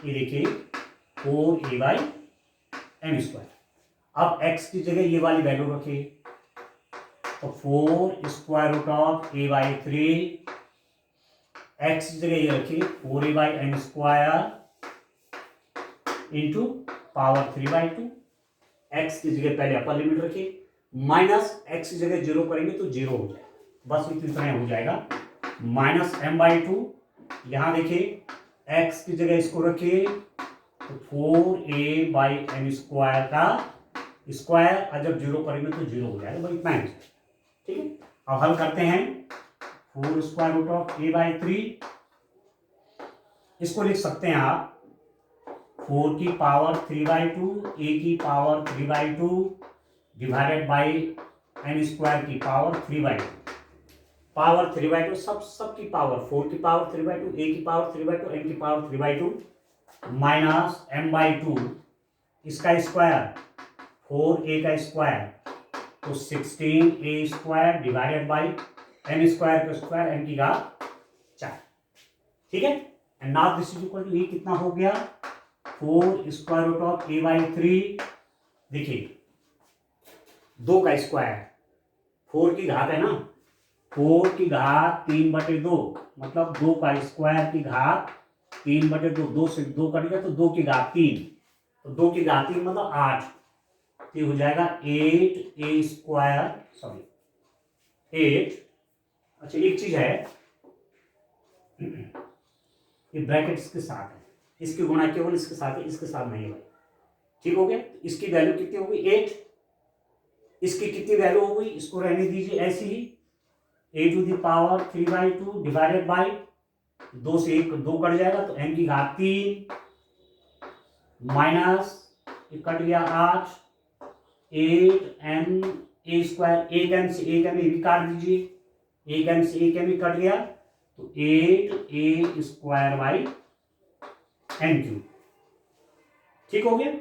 ये देखिए 4a बाई एम स्क्वायर। अब x की जगह ये वाली वैल्यू रखिए, तो 4 square root of a by 3, x की जगह ये रखिए 4a by M square into power 3/2, x की जगह पहले अपर लिमिट रखिए, माइनस x की जगह 0 करेंगे तो 0 हो जाएगा, बस इतना हो जाएगा, माइनस m/2, यहां देखिए x की जगह इसको रखिए, तो 4a बाई एम स्क्वायर का स्क्वायर, और जब 0 करेंगे तो 0 हो जाएगा, बस इतना ही। ठीक है, अब हल करते हैं, 4 square root of a by 3, इसको लिख सकते हैं आप 4 की पावर 3/2, a की power 3/2 divided by n square की पावर 3/2, पावर 3/2 सब की पावर, 4 की पावर 3/2, a की पावर 3/2, n की पावर 3/2 माइनस m/2, इसका स्क्वायर 4a का स्क्वायर, तो 16a square divided by n square का स्क्वायर, n की घात 4। ठीक है, and now this is equal to, ये कितना हो गया, 4 square root of a by 3, देखिए 2 का स्क्वायर, 4 की घात है ना, 4 की घात 3/2, मतलब 2 का स्क्वायर की घात 3/2, 2 से 2 कट गया तो 2 की घात 3, तो 2 की घात 3 मतलब 8, ये हो जाएगा 8a स्क्वायर, सॉरी 8। अच्छा एक चीज है, ये ब्रैकेट्स के साथ है, इसकी गुणा केवल इसके साथ है, इसके साथ नहीं है भाई। ठीक हो गया, इसकी वैल्यू कितनी हो गई 8, इसकी कितनी वैल्यू हो गई, इसको रहने दीजिए ऐसे ही, a to the power 3/2 divided by 2 से 1 2 कट जाएगा, तो n की घात 3 माइनस कट गया 8, 8m a स्क्वायर, 1m से 1m भी काट दीजिए, 1m से 1m कट गया, तो 8a square by n cube. ठीक हो गया।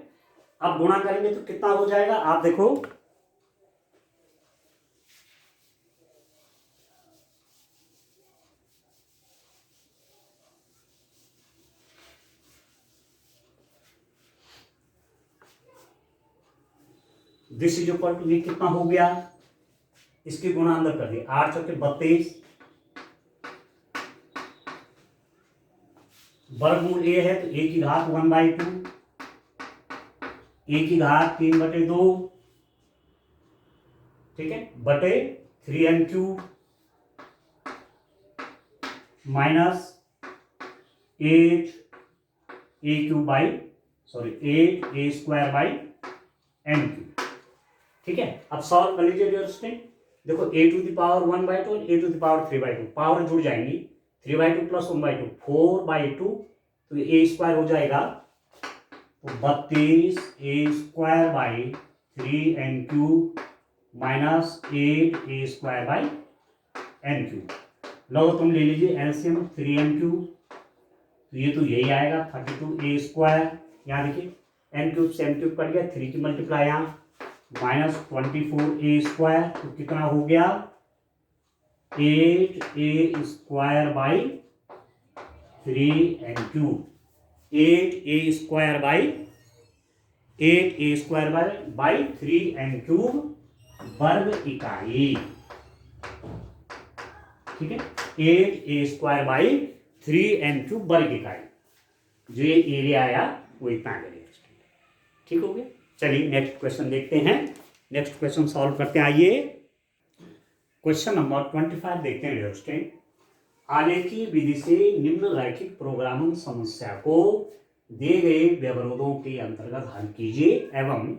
अब गुणा करेंगे तो कितना हो जाएगा, आप देखो दिस इज इक्वल टू, ये कितना हो गया, इसकी गुणा अंदर कर दिया, 8 चौके 32, वर्गमूल ए है तो ए की घात 1/2, ए की घात 3/2, ठीक है, बटे 3n cube minus 8 a cube by 8 a square by n cube. ठीक है, अब सॉल्व कर लीजिए डियर स्टूडेंट। देखो a टू द पावर 1/2 और a to the power 3/2 power जुड़ जाएंगी, 3/2 प्लस 1/2 4/2, तो ये a स्क्वायर हो जाएगा, तो 32 a square by 3n cube minus 8 a square by n cube. लो तुम ले लीजिए एलसीएम 3n क्यूब, तो ये तो यही आएगा 32 a स्क्वायर, यहाँ देखिए n क्यूब से m क्यूब कट गया, 3 की मल्टीप्लाई यहाँ माइनस 24 a स्क्वायर, तो कितना हो गया 8 a square by 3n cube, 8 a square by 3n cube वर्ग इकाई। ठीक है, 8 a square by 3n cube वर्ग इकाई, जो ये एरिया आया वो इतना करेगा। ठीक हो गया। चलिए नेक्स्ट क्वेश्चन देखते हैं, नेक्स्ट क्वेश्चन सॉल्व करते हैं। आइए क्वेश्चन नंबर 25 देखते हैं डियर स्टूडेंट। आलेखी विधि से निम्न रैखिक प्रोग्रामिंग समस्या को दिए गए व्यवरोधों के अंतर्गत हल कीजिए एवं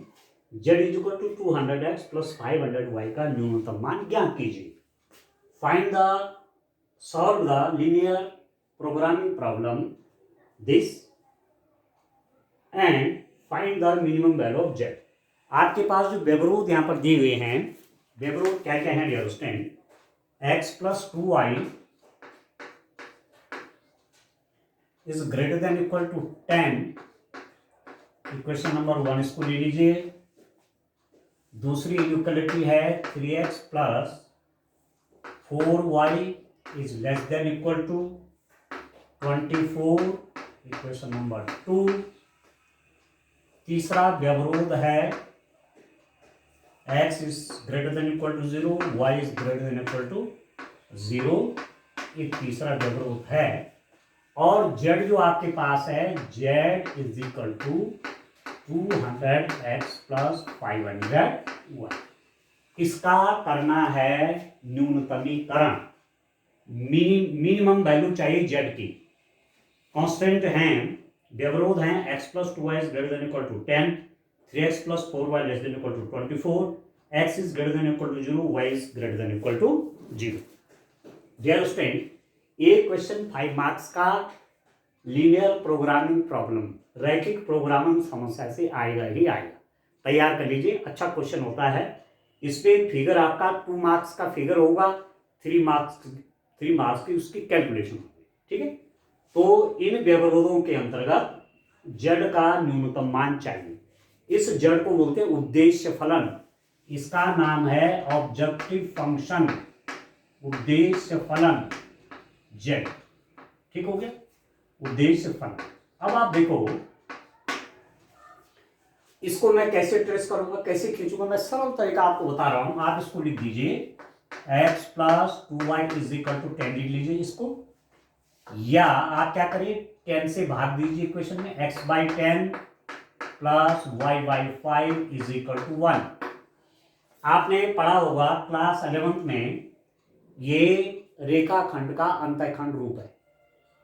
z equal to 200x plus 500y का न्यूनतम मान ज्ञात कीजिए। Find the solve the linear programming problem this and find the minimum value of z। आपके पास जो व्यवरोध यहाँ पर दिए हुए हैं, व्यवरोध क्या क्या है dear student, x plus 2y is greater than equal to 10, equation number 1 इसको ले लीजिए। दूसरी इक्वलिटी है 3x plus 4y is less than equal to 24, equation number 2। तीसरा व्यवरोध है x is greater than equal to 0, y is greater than equal to 0, ये तीसरा व्यवरोध है। और z जो आपके पास है, z is equal to 200x plus 500y, इसका करना है न्यूनतमीकरण, मिनिमम वैल्यू चाहिए z की। कांस्टेंट हैं, व्यवरोध हैं x plus 2y is greater than equal to 10, 3x plus 4y less than equal to 24, x is greater than equal to 0, y is greater than equal to 0। Dear student, ये question 5 marks का linear programming problem, रैखिक programming समस्या से आएगा ही आएगा। तैयार कर लीजिए, अच्छा क्वेश्चन होता है। इस पे फिगर आपका 2 मार्क्स का फिगर होगा, 3 मार्क्स की उसकी कैलकुलेशन होगी। ठीक है, तो इन व्यवरोधों के अंतर्गत जड़ का न्यूनतम मान चाहिए। इस जड़ को बोलते हैं उद्देश्य फलन, इसका नाम है ऑब्जेक्टिव फंक्शन, उद्देश्य फलन z। ठीक हो गया, उद्देश्य फलन। अब आप देखो इसको मैं कैसे ट्रेस करूंगा, कैसे खींचूंगा, मैं सरल तरीका आपको बता रहा हूं। आप इसको लिख दीजिए x plus 2y is equal to 10 लिख लीजिए इसको, या आप क्या करिए 10 से भाग दीजिए इक्वेशन में, x by 10 plus y by 5 is equal to 1। आपने पढ़ा होगा क्लास 11th में, ये रेखाखंड का अंतःखंड रूप है,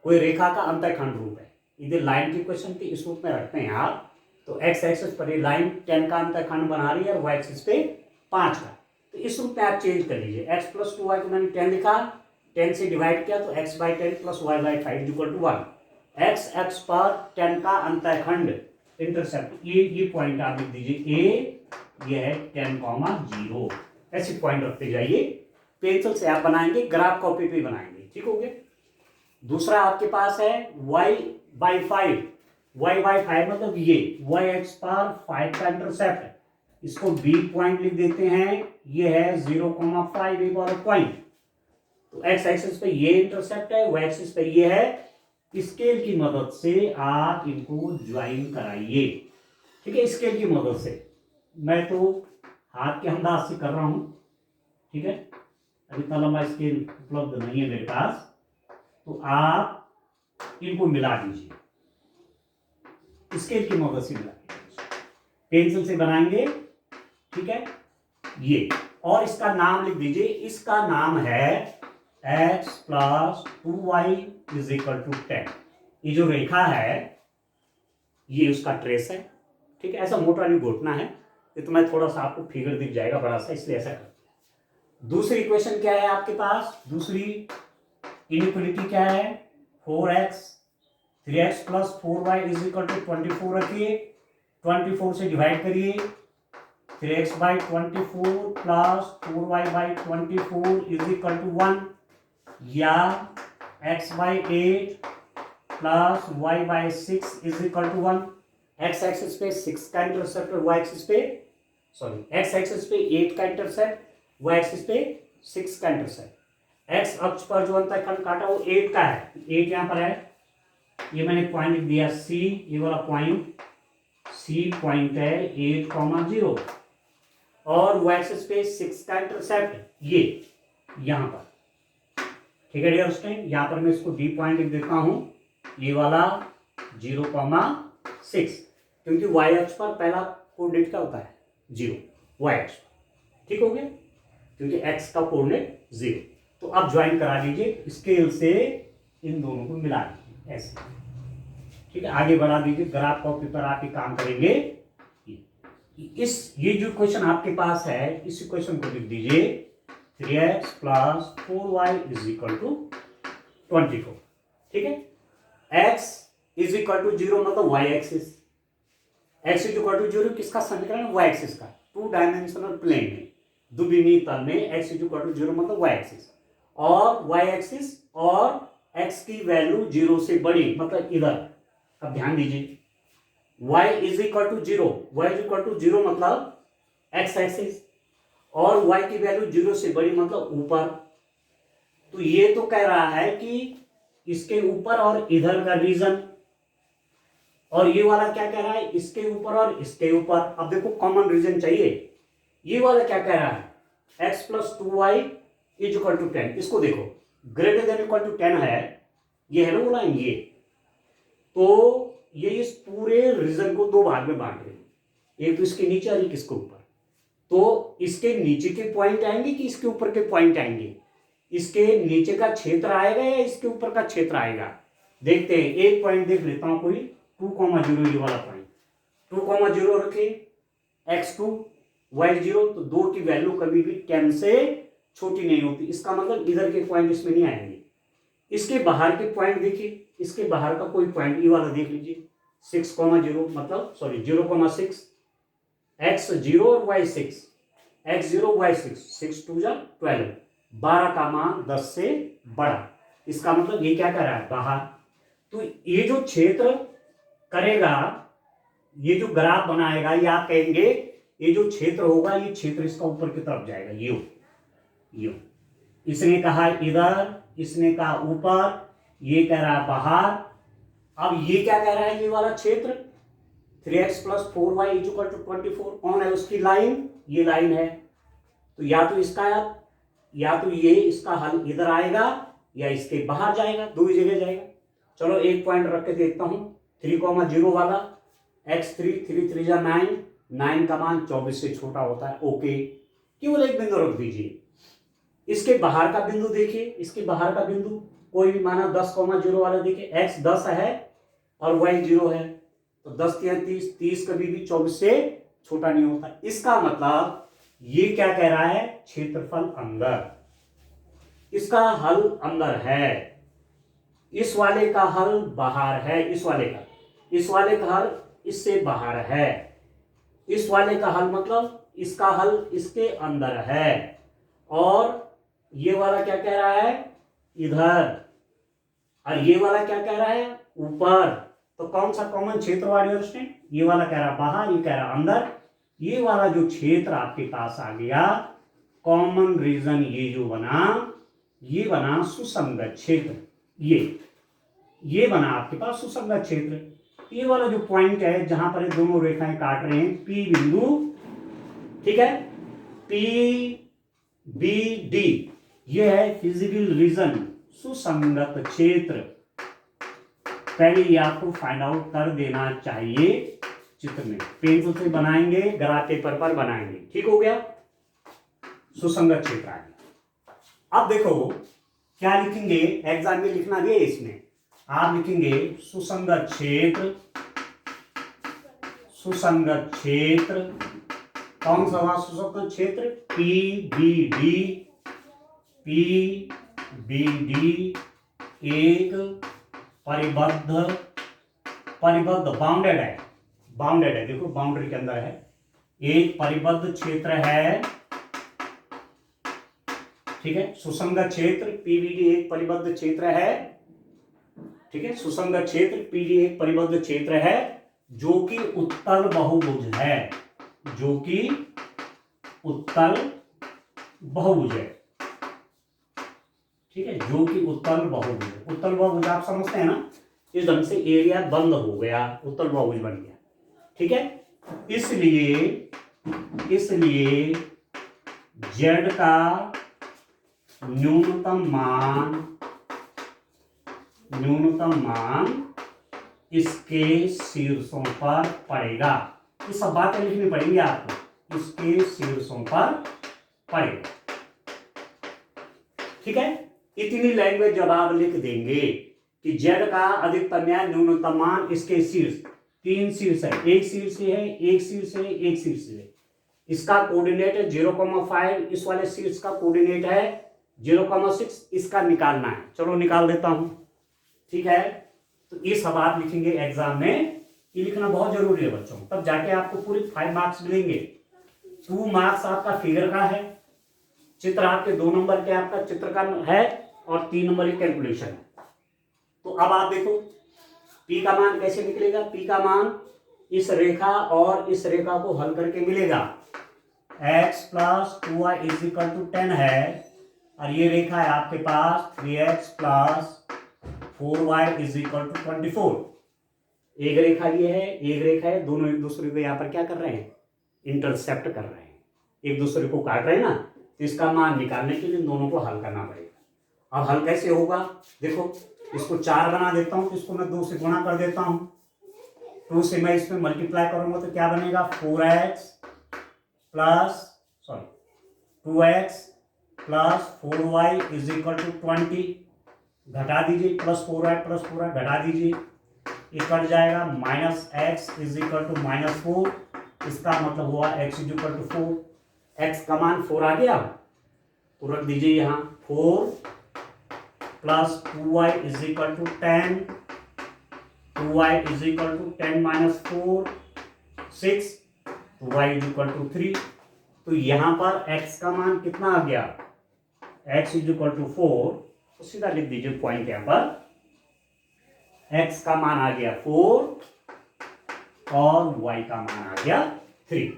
कोई रेखा का अंतःखंड रूप है। इधर लाइन की क्वेश्चन थी, इस रूप में रखते हैं आप, तो x एक्सिस पर ये लाइन 10 का अंतःखंड बना रही है और y एक्सिस पे 5 का, तो इस रूप में आप चेंज कर लीजिए। x प्लस 2y को मैंने 10 लिखा, 10 से डिवाइड किया तो x by 10 plus y by 5 equal to 1। x x पर 10 का अंतःखंड इंटरसेप्ट, ये पॉइंट आप लिख दीजिए a, ये है 10,0। ऐसे पॉइंट रखते जाइए, पेंसिल से आप बनाएंगे, ग्राफ कॉपी पे बनाएंगे। ठीक हो गया। दूसरा आपके पास है y बाई 5, y बाई 5 मतलब ये y एक्स पर 5 का इंटरसेप्ट है, इसको b पॉइंट लिख देते हैं, ये है 0,5 एक और पॉइंट। तो x एक्सिस पे ये इंटरसेप्ट है, y एक्सिस पे ये है। स्केल की मदद से आप इनको ज्वाइन कराइए, ठीक है, स्केल की मदद से। मैं तो हाथ के अंदाज से कर रहा हूं, ठीक है, अभी इतना लंबा स्केल उपलब्ध नहीं है मेरे पास, तो आप इनको मिला दीजिए, स्केल की मदद से मिला दीजिए, पेंसिल से बनाएंगे, ठीक है, ये। और इसका नाम लिख दीजिए, इसका नाम है x plus 2y is equal to 10। ये जो रेखा है ये उसका ट्रेस है, ठीक है, ऐसा मोटा नहीं घोटना है, ये तो मैं थोड़ा सा आपको फिगर दिख जाएगा बड़ा सा, इसलिए ऐसा करते हैं। दूसरी इक्वेशन क्या है आपके पास, दूसरी इनइक्वालिटी क्या है, 4x 3x plus 4y is equal to 24 रखिए, 24 से डिवाइड करिए, 3x by 24 plus 4y by 24 is equal to 1, या x by 8 plus y by 6 is equal to 1। x axis पे 6 का इंटरसेप्ट और y एक्सिस पे, सॉरी, x एक्सिस पे 8 का इंटरसेप्ट, y एक्सिस पे 6 का इंटरसेप्ट। x अक्ष पर जो अंतःखंड काटा वो 8 का है, 8 यहां पर है, ये मैंने पॉइंट लिख दिया C, ये वाला पॉइंट C पॉइंट है 8,0, और y एक्सिस पे 6 का इंटरसेप्ट ये यहां पर, ठीक है डियर स्टूडेंट। यहां पर मैं इसको D पॉइंट लिख देता हूं, ये वाला 0,6, क्योंकि y अक्ष पर पहला कोऑर्डिनेट क्या होता है 0, y अक्ष पर, ठीक हो गया, क्योंकि x का कोऑर्डिनेट 0। तो अब ज्वाइन करा लीजिए, स्केल से इन दोनों को मिला दीजिए ऐसे, ठीक है, आगे बढ़ा दीजिए, ग्राफ कॉपी पर आप ही काम करेंगे। ये जो क्वेश्चन आपके पास है, इस क्वेश्चन को लिख दीजिए, 3x plus 4y is equal to 24, ठीक है। x इज इक्वल टू 0 मतलब y axis, x is equal to 0 किसका समीकरण, y एक्सिस का, 2 डायमेंशनल प्लेन में, द्विमीय तल में x इज इक्वल टू 0 मतलब y एक्सिस, और y एक्सिस और x की वैल्यू 0 से बड़ी मतलब इधर। अब ध्यान दीजिए, y is equal to 0, y is equal to 0 मतलब x एक्सिस, और y की वैल्यू 0 से बड़ी मतलब ऊपर। तो ये तो कह रहा है कि इसके ऊपर और इधर का रीजन, और ये वाला क्या कह रहा है, इसके ऊपर और इसके ऊपर। अब देखो कॉमन रीजन चाहिए, ये वाला क्या कह रहा है, x plus 2y is equal to 10, इसको देखो ग्रेटर देन इक्वल टू 10 है, ये है ना वो लाइन, ये तो ये इस पूरे रीजन को दो भाग में बांट रहे हैं, एक तो इसके नीचे और एक इसके ऊपर। तो इसके नीचे के पॉइंट आएंगे कि इसके ऊपर के पॉइंट आएंगे, इसके नीचे का क्षेत्र आएगा या इसके ऊपर का क्षेत्र आएगा, देखते हैं। एक पॉइंट देख लेता हूं कोई, 2,0 ये वाला पॉइंट, 2,0 रखे, x2 y0, तो 2 की वैल्यू कभी भी 10 से छोटी नहीं होती, इसका मतलब इधर के पॉइंट इसमें नहीं आएंगे। इसके बाहर के पॉइंट देखिए, इसके बाहर का कोई पॉइंट ये वाला देख लीजिए, 6,0 मतलब सॉरी 0,6, x0 और y6, x0 y6, 6 2 जा 12, 12 का मान 10 से बड़ा, इसका मतलब ये क्या कर रहा है, बाहर। तो ये जो क्षेत्र करेगा, ये जो ग्राफ बनाएगा, ये आप कहेंगे ये जो क्षेत्र होगा, ये क्षेत्र इसका ऊपर की तरफ जाएगा, यो इसने कहा इधर, इसने कहा ऊपर, ये कह रहा है बाहर। अब ये क्या कह रहा है, ये वाला क्षेत्र 3x plus 4y is equal to 24, कौन है उसकी लाइन, ये लाइन है। तो या तो इसका, या तो ये इसका हल इधर आएगा या इसके बाहर जाएगा, दो ही जगह जाएगा। चलो एक पॉइंट रख के देखता हूं, 3,0 वाला, x3 3 3 जा 9, 9 का मान 24 से छोटा होता है, ओके, केवल एक बिंदु रख दीजिए। इसके बाहर का बिंदु देखिए, इसके बाहर का बिंदु कोई भी माना 10,0 वाला देखिए, x 10 है और y 0 है, तो 10 या 30, 30 कभी भी 24 से छोटा नहीं होता। इसका मतलब ये क्या कह रहा है, क्षेत्रफल अंदर, इसका हल अंदर है, इस वाले का हल बाहर है, इस वाले का हल इससे बाहर है, इस वाले का हल मतलब इसका हल इसके अंदर है, और ये वाला क्या कह रहा है, इधर, और ये वाला क्या कह रहा है, ऊपर। तो कौन सा कॉमन क्षेत्र वाले स्टूडेंट, ये वाला कह रहा बाहर, ये कह रहा अंदर। ये वाला जो क्षेत्र आपके पास आ गया कॉमन रीजन, ये जो बना, ये बना सुसंगत क्षेत्र। ये बना आपके पास सुसंगत क्षेत्र। ये वाला जो पॉइंट है जहां पर ये दोनों रेखाएं काट रहे हैं, पी बिंदु, ठीक है, पी बी डी, ये है फिजिकल रीजन, सुसंगत क्षेत्र। पहले ये आपको फाइंड आउट कर देना चाहिए चित्र में, पेंसिल से बनाएंगे, ग्राफ पेपर पर बनाएंगे। ठीक हो गया, सुसंगत क्षेत्र आ गया। अब देखो क्या लिखेंगे, एग्जाम में लिखना भी है इसमें, आप लिखेंगे सुसंगत क्षेत्र। सुसंगत क्षेत्र कौन सा हुआ सुसंगत क्षेत्र, पी बी डी एक परिबद्ध बाउंडेड है, देखो बाउंड्री के अंदर है, एक परिबद्ध क्षेत्र है। ठीक है, सुसंगत क्षेत्र पीबीडी एक परिबद्ध क्षेत्र है। ठीक है, सुसंगत क्षेत्र पीडी एक परिबद्ध क्षेत्र है जो कि उत्तल बहुभुज है, जो कि उत्तल बहुभुज है। ठीक है, जो कि उत्तल बहुभुज, उत्तल बहुभुज आप समझते हैं ना, इस ढंग से एरिया बंद हो गया, उत्तल बहुभुज बन गया। ठीक है, इसलिए जेड का न्यूनतम मान इसके शीर्षों पर पड़ेगा। ये सब बातें लिखनी पड़ेंगी आपको, इसके शीर्षों पर पड़ेगा। ठीक है, इतनी लैंग्वेज जब आप लिख देंगे कि जेड का अधिकतम या न्यूनतम मान इसके शीर्ष, तीन शीर्ष है, एक शीर्ष है, एक शीर्ष है, एक शीर्ष है, इसका कोऑर्डिनेट है 0,5, इस वाले शीर्ष का कोऑर्डिनेट है 0,6, इसका निकालना है। चलो निकाल देता हूं। ठीक है, तो ये सब आप लिखेंगे एग्जाम में, ये लिखना बहुत जरूरी है बच्चों, तब जाके आपको पूरे 5 मार्क्स मिलेंगे। 2 मार्क्स आपका फिगर का है, चित्र आपके 2 नंबर के आपका चित्र का है, और 3 नंबर की कैलकुलेशन है। तो अब आप देखो P का मान कैसे निकलेगा, P का मान इस रेखा और इस रेखा को हल करके मिलेगा। x + 2y = 10 है, और ये रेखा है आपके पास 3x + 4y = 24। एक रेखा ये है, एक रेखा है, दोनों एक दूसरे को यहाँ पर क्या कर रहे हैं, इंटरसेप्ट कर रहे हैं, एक दूसरे को काट रहे हैं ना। तो इसका मान निकालने के लिए दोनों को हल करना पड़ेगा। अब हल कैसे होगा, देखो इसको 4 बना देता हूं, इसको मैं 2 से गुणा कर देता हूं, 2 से मैं इसमें मल्टीप्लाई करूंगा तो क्या बनेगा, 2x + 4y = 20। घटा दीजिए, +4y घटा दीजिए, ये कट जाएगा, -x = -4, इसका मतलब हुआ x = 4। x का मान 4 आ गया, तो रख दीजिए यहाँ 4 + 2y = 10, 2y = 10 - 4 6, तो y = 3। तो यहाँ पर x का मान कितना आ गया, x = 4, तो सीधा लिख दीजिए पॉइंट यहाँ पर, x का मान आ गया 4 और y का मान आ गया 3।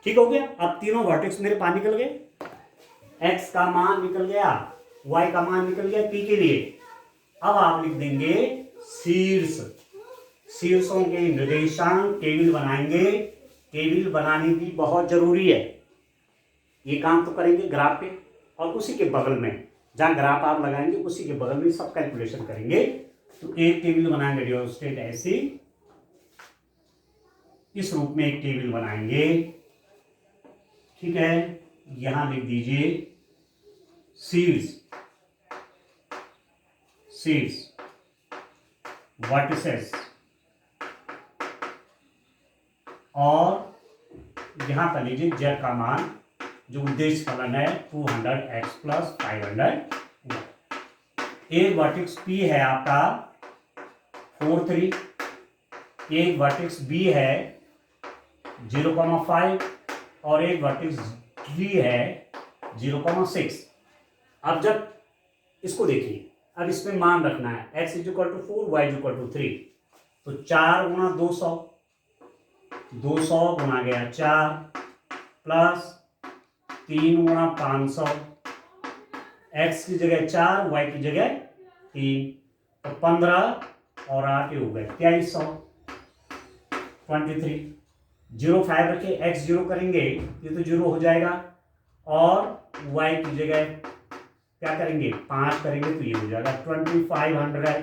ठीक हो गया, अब तीनों वर्टेक्स मेरे पास निकल गए, x का मान निकल गया, y का मान निकल गया P के लिए। अब आप लिख देंगे शीर्षों के निर्देशांक टेबल बनाएंगे। टेबल बनाने भी बहुत जरूरी है, ये काम तो करेंगे ग्राफ पे, और उसी के बगल में जहां ग्राफ आप लगाएंगे उसी के बगल में सब कैलकुलेशन करेंगे। तो एक टेबल बनाएंगे रियोस्टेट ऐसी, इस रूप में एक टेबल बनाएंगे। ठीक है, यहां लिख दीजिए शीर्ष वर्टिसेस, और यहां पर लीजिए जेड का मान, जो उद्देश्य फलन है 200x + 500। एक वर्टेक्स P है आपका 4 3, एक वर्टेक्स B है 0,5, और एक वर्टेक्स G है 0,6। अब जब इसको देखिए, अब इसमें मान रखना है x = 4, y = 3। तो 4 गुना 200, 200 गुना गया 4 प्लस 3 गुना 500, x की जगह 4, y की जगह 3, तो 15 और 8 हो गए 2300, 23। 05 रखे, x 0 करेंगे ये तो 0 हो जाएगा, और y की जगह क्या करेंगे 5 करेंगे तो ये हो जाएगा 2500।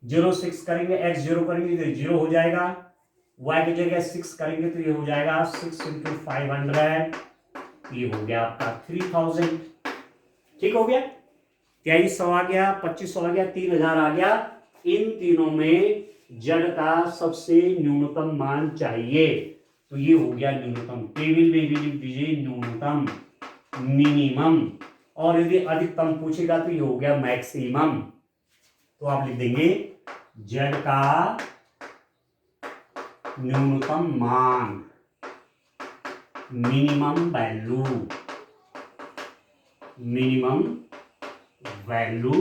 06 करेंगे, x 0 करेंगे तो 0 हो जाएगा, y की जगह 6 करेंगे तो ये हो जाएगा 6 × 500, ये हो गया आपका 3000। ठीक हो गया, 2300 आ गया, 2500 आ गया, 3000 आ गया। इन तीनों में जड़ का सबसे न्यूनतम मान चाहिए, तो ये हो गया न्यूनतम। टेबल में भी लिख दीजिए न्यूनतम, मिनिमम, और यदि अधिकतम पूछेगा तो ये हो गया मैक्सिमम। तो आप लिख देंगे जड़ का न्यूनतम मान, मिनिमम वैल्यू, मिनिमम वैल्यू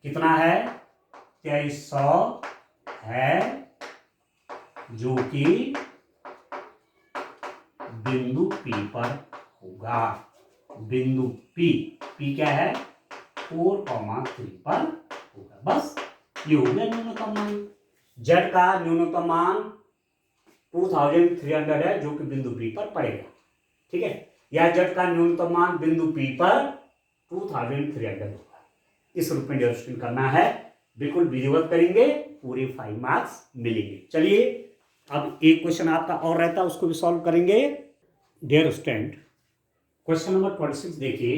कितना है 2300 है, जो कि बिंदु P पर होगा। बिंदु P क्या है 4,3 पर होगा। बस ये हो गया न्यूनतम मान। Z का न्यूनतम मान 2300 है, जो कि बिंदु P पर पड़ेगा। ठीक है, या Z का न्यूनतम मान बिंदु P पर 2300 होगा। इस रूप में डिस्कशन करना है, बिल्कुल विधिवत करेंगे, पूरे 5 मार्क्स मिलेंगे। चलिए अब एक क्वेश्चन आपका और रहता है, उसको भी सॉल्व करेंगे। डियर स्टूडेंट, क्वेश्चन नंबर 26 देखिए,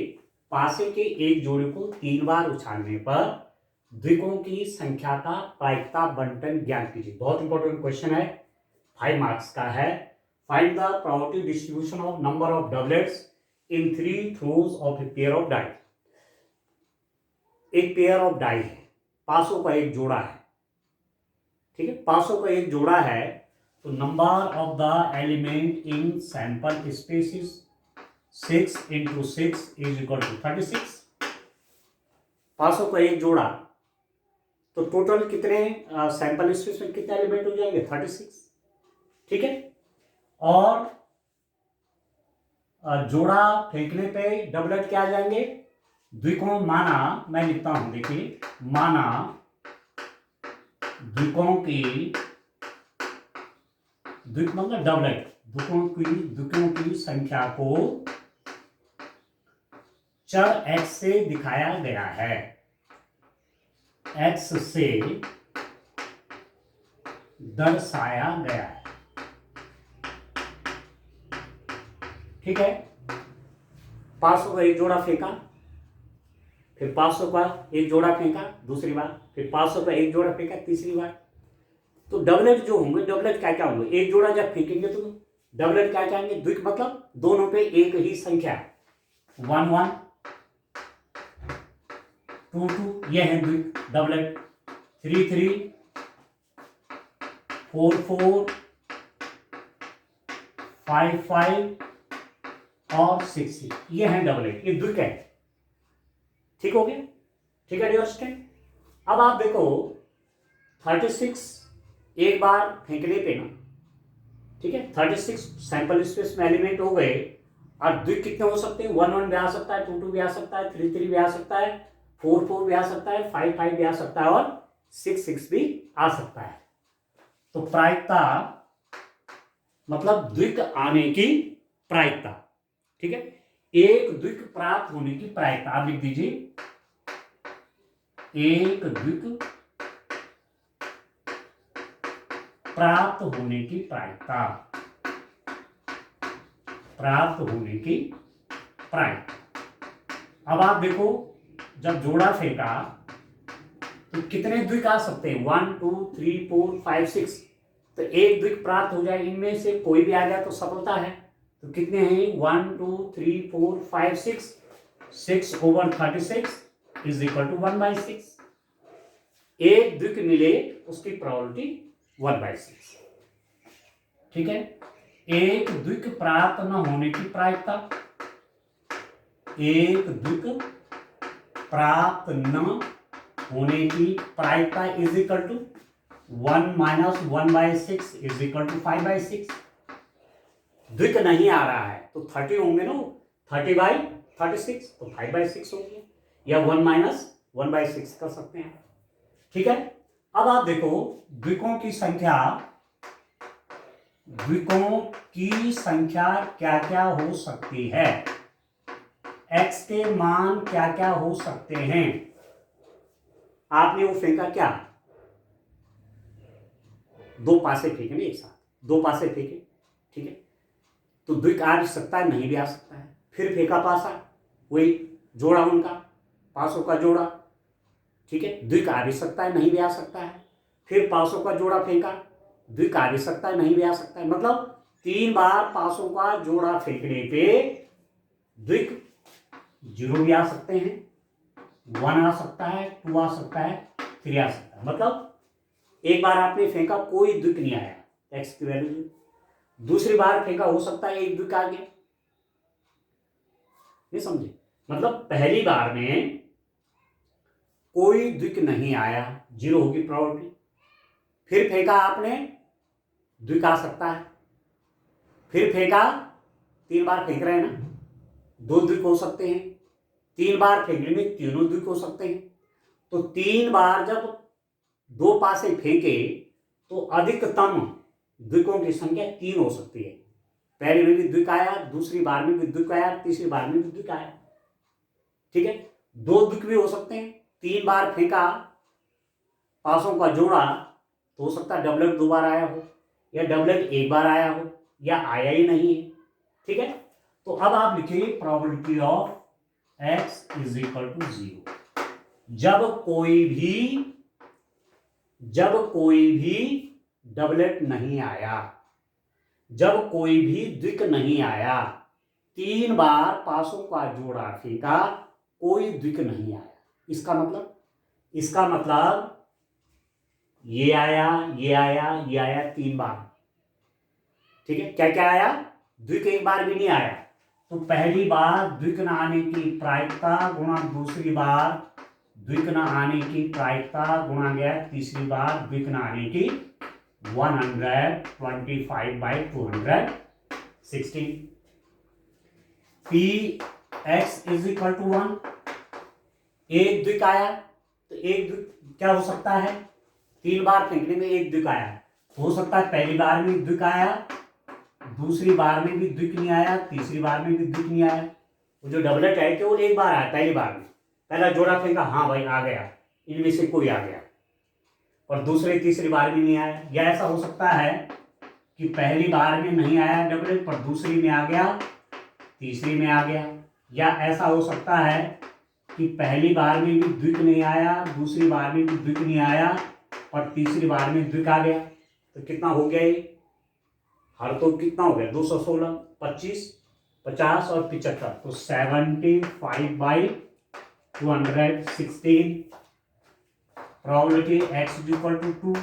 पासे के एक जोड़े को 3 बार उछालने पर द्विकों की संख्या का प्रायिकता बंटन ज्ञात कीजिए। बहुत इंपॉर्टेंट क्वेश्चन है, 5 मार्क्स का है। Find the probability distribution of number of doublets in 3 throws of a pair of die. एक पेयर ऑफ डाई है, पासों का एक जोड़ा है। ठीक है, पासों का एक जोड़ा है, तो number of the element in sample space is 6 × 6 = 36। पासों का एक जोड़ा, तो टोटल कितने सैंपल स्पेस में कितने एलिमेंट हो जाएंगे 36। ठीक है, और जोड़ा फेंकने पे डबलेट क्या आ जाएंगे द्विकोण। माना मैं लिखता हूं, देखिए, माना द्विकोण की, द्विक मतलब डबलेट, द्विकोण की संख्या को चर x से दिखाया गया है, x से दर्शाया गया है। ठीक है, 500 का एक जोड़ा फेंका, फिर 500 का एक जोड़ा फेंका दूसरी बार, फिर 500 का एक जोड़ा फेंका तीसरी बार। तो डबलेट जो होंगे, डबलेट क्या क्या होंगे, एक जोड़ा जब फेंकेंगे तो डबलेट क्या क्या होंगे, द्विक मतलब दोनों पे एक ही संख्या, 1 1 2 2, ये है द्विक डबलेट। 3 3 4 4 5 5 और 6 6, ये है डबलेट, ये द्विक है। ठीक हो गया, ठीक है डियर स्टूडेंट। अब आप देखो 36 एक बार फेंकने पे ना, ठीक है, 36 सैंपल स्पेस में एलिमेंट हो गए। और द्विक कितने हो सकते हैं, 1 1 भी आ सकता है, 2 2 भी आ सकता है, 3 3 भी आ सकता है, 4 4 भी आ सकता है, 5 5 भी आ सकता है, और 6 6 भी आ सकता है। तो प्रायिकता मतलब द्विक आने की प्रायिकता। ठीक है, एक द्विक प्राप्त होने की प्रायिकता आप लिख दीजिए, एक द्विक प्राप्त होने की प्रायिकता, प्राप्त होने की प्रायिकता। अब आप देखो, जब जोड़ा फेंका तो कितने द्विक आ सकते हैं, 1 2 3 4 5 6, तो एक द्विक प्राप्त हो जाए, इनमें से कोई भी आ गया तो सफलता है। तो कितने हैं 1 2 3 4 5 6, 6/36 = 1/6। एक द्विक मिले उसकी प्रोबेबिलिटी 1/6। ठीक है, एक द्विक प्राप्त न होने की प्रायिकता, एक द्विक प्राप्त न होने की प्रायिकता is equal to 1 minus 1/6 is equal to 5/6। द्विक नहीं आ रहा है तो 30 होंगे ना, 30/36 तो 5/6 हो गया, या 1 माइनस 1/6 कर सकते हैं। ठीक है, अब आप देखो द्विकों की संख्या क्या क्या हो सकती है, x के मान क्या क्या हो सकते हैं। आपने वो फेंका क्या, दो पासे फेंके ना एक साथ, दो पासे फेंके, ठीक है, तो द्विक आ भी सकता है, नहीं भी आ सकता है। फिर फेंका पासा, वही जोड़ा उनका, पासों का जोड़ा, ठीक है, द्विक आ भी सकता है, नहीं भी आ सकता है। फिर पासों का जोड़ा फेंका, द्विक आ भी सकता है, नहीं भी आ सकता है। मतलब 3 बार पासों का जोड़ा फेंकने पे द्विक 0 भी आ सकते हैं, 1 आ सकता है, 2 आ सकता है, 3 आ सकता है। मतलब एक बार आपने फेंका कोई द्विक नहीं आया, x की वैल्यू, दूसरी बार फेंका हो सकता है एक द्विक आ गया। नहीं समझे, मतलब पहली बार में कोई द्विक नहीं आया, 0 होगी प्रोबेबिलिटी। फिर फेंका आपने, द्विक आ सकता है। फिर फेंका, 3 बार फेंक रहे हैं ना, 2 द्विक हो सकते हैं। 3 बार फेंकने में तीनों द्विक हो सकते हैं। तो 3 बार जब 2 पासे फेंके तो अधिकतम द्विकों की संख्या 3 हो सकती है। पहले में भी द्विक आया, दूसरी बार में भी द्विक आया, तीसरी बार में भी द्विक आया। ठीक है, 2 द्विक भी हो सकते हैं। 3 बार फेंका पासों का जोड़ा तो हो सकता है डबलेट 2 बार आया हो, या डबलेट 1 बार आया हो, या आया ही नहीं है। ठीक है, तो अब आप लिखिए probability of x is equal to 0। जब कोई भी डबलेट नहीं आया, जब कोई भी द्विक नहीं आया, 3 बार पासों का जोड़ा फेंका, कोई द्विक नहीं आया। इसका मतलब ये आया, ये आया, ये आया 3 बार। ठीक है, क्या क्या आया, द्विक एक बार भी नहीं आया। तो पहली बार द्विक न आने की प्रायिकता गुणा दूसरी बार द्विक न आने की प्रायिकता गुणा गया तीसरी बार द्विक न आने की 125/216। Px is equal to 1। एक द्विक आया तो एक द्विक क्या हो सकता है, 3 बार फेंकने में एक द्विक आया, हो सकता है पहली बार में द्विक आया, दूसरी बार में भी द्विक नहीं आया, तीसरी बार में भी द्विक नहीं आया। वो जो डबलेट है केवल एक बार आया, पहली बार में पहला जोड़ा फेंका, हाँ भाई आ गया, इनमें से कोई आ गया, और दूसरी तीसरी बार भी नहीं आया। या ऐसा हो सकता है कि पहली बार में नहीं आया डबलेट, पर दूसरी में आ गया, तीसरी में आ गया। या ऐसा हो सकता है कि पहली बार में भी द्विक नहीं आया, दूसरी बार में भी द्विक नहीं आया, और तीसरी बार में द्विक आ गया। तो कितना हो गया ये, हर तो कितना हो गया, 216, 25, 50 और 75, तो 75/216। Probability x is equal to 2।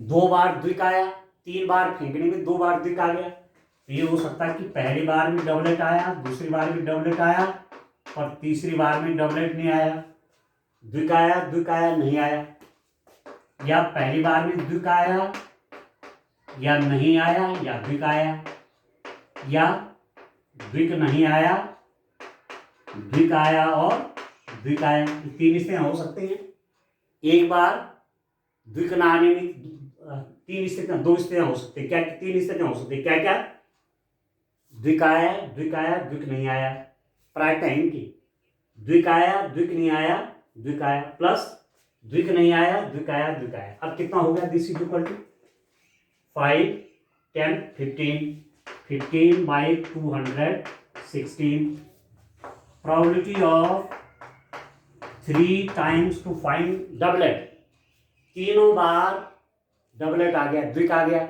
2 बार द्विक आया, 3 बार फेंकने में 2 बार द्विक आ गया। तो ये हो सकता है कि पहली बार में डबलेट आया, दूसरी बार में डबलेट आया, और तीसरी बार में डबलेट नहीं आया, द्विक आया नहीं आया। या पहली बार में द्विक आया या नहीं आया, या द्विक आया, या द्विक नहीं आया, द्विक आया और द्विक आया। 3 स्थितियां हो सकती हैं। एक बार द्विक न आने में 3 स्थितियां, 2 स्थितियां हो सकती है। क्या 3 स्थितियां हो सकती है, क्या क्या, द्विक आया, द्विक नहीं आया, प्रायिकता है इनकी, द्विक आया, द्विक नहीं आया, द्विक आया, प्लस द्विक नहीं आया, द्विक आया, द्विक आया। अब कितना हो गया, this is equal to 5, 10, 15, 15/216। Probability of 3 times to find doublet, तीनों बार डबलेट आ गया, द्विक आ गया,